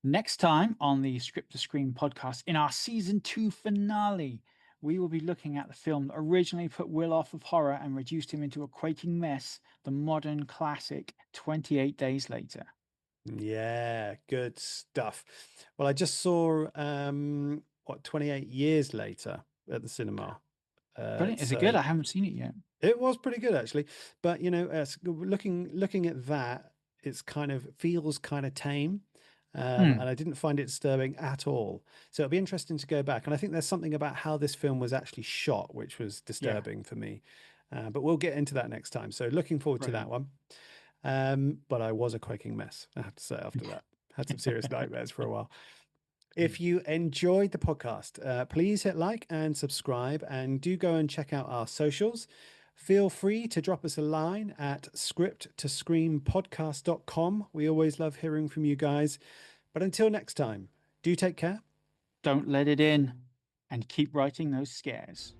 Next time on the Script to Screen podcast, in our season two finale, we will be looking at the film that originally put Will off of horror and reduced him into a quaking mess, the modern classic 28 Days Later. Yeah, good stuff. Well, I just saw 28 years later at the cinema. Brilliant. Is it good? So I haven't seen it yet. it was pretty good actually. But looking at that, it's kind of feels kind of tame. And Hmm. I didn't find it disturbing at all. So it'll be interesting to go back. And I think there's something about how this film was actually shot, which was Yeah. disturbing for me. But we'll get into that next time. So looking forward to that Brilliant. one. But I was a quaking mess, I have to say, after that. Had some serious nightmares for a while. If you enjoyed the podcast, please hit like and subscribe and do go and check out our socials. Feel free to drop us a line at scripttoscreenpodcast.com. We always love hearing from you guys. But until next time, do take care. Don't let it in and keep writing those scares.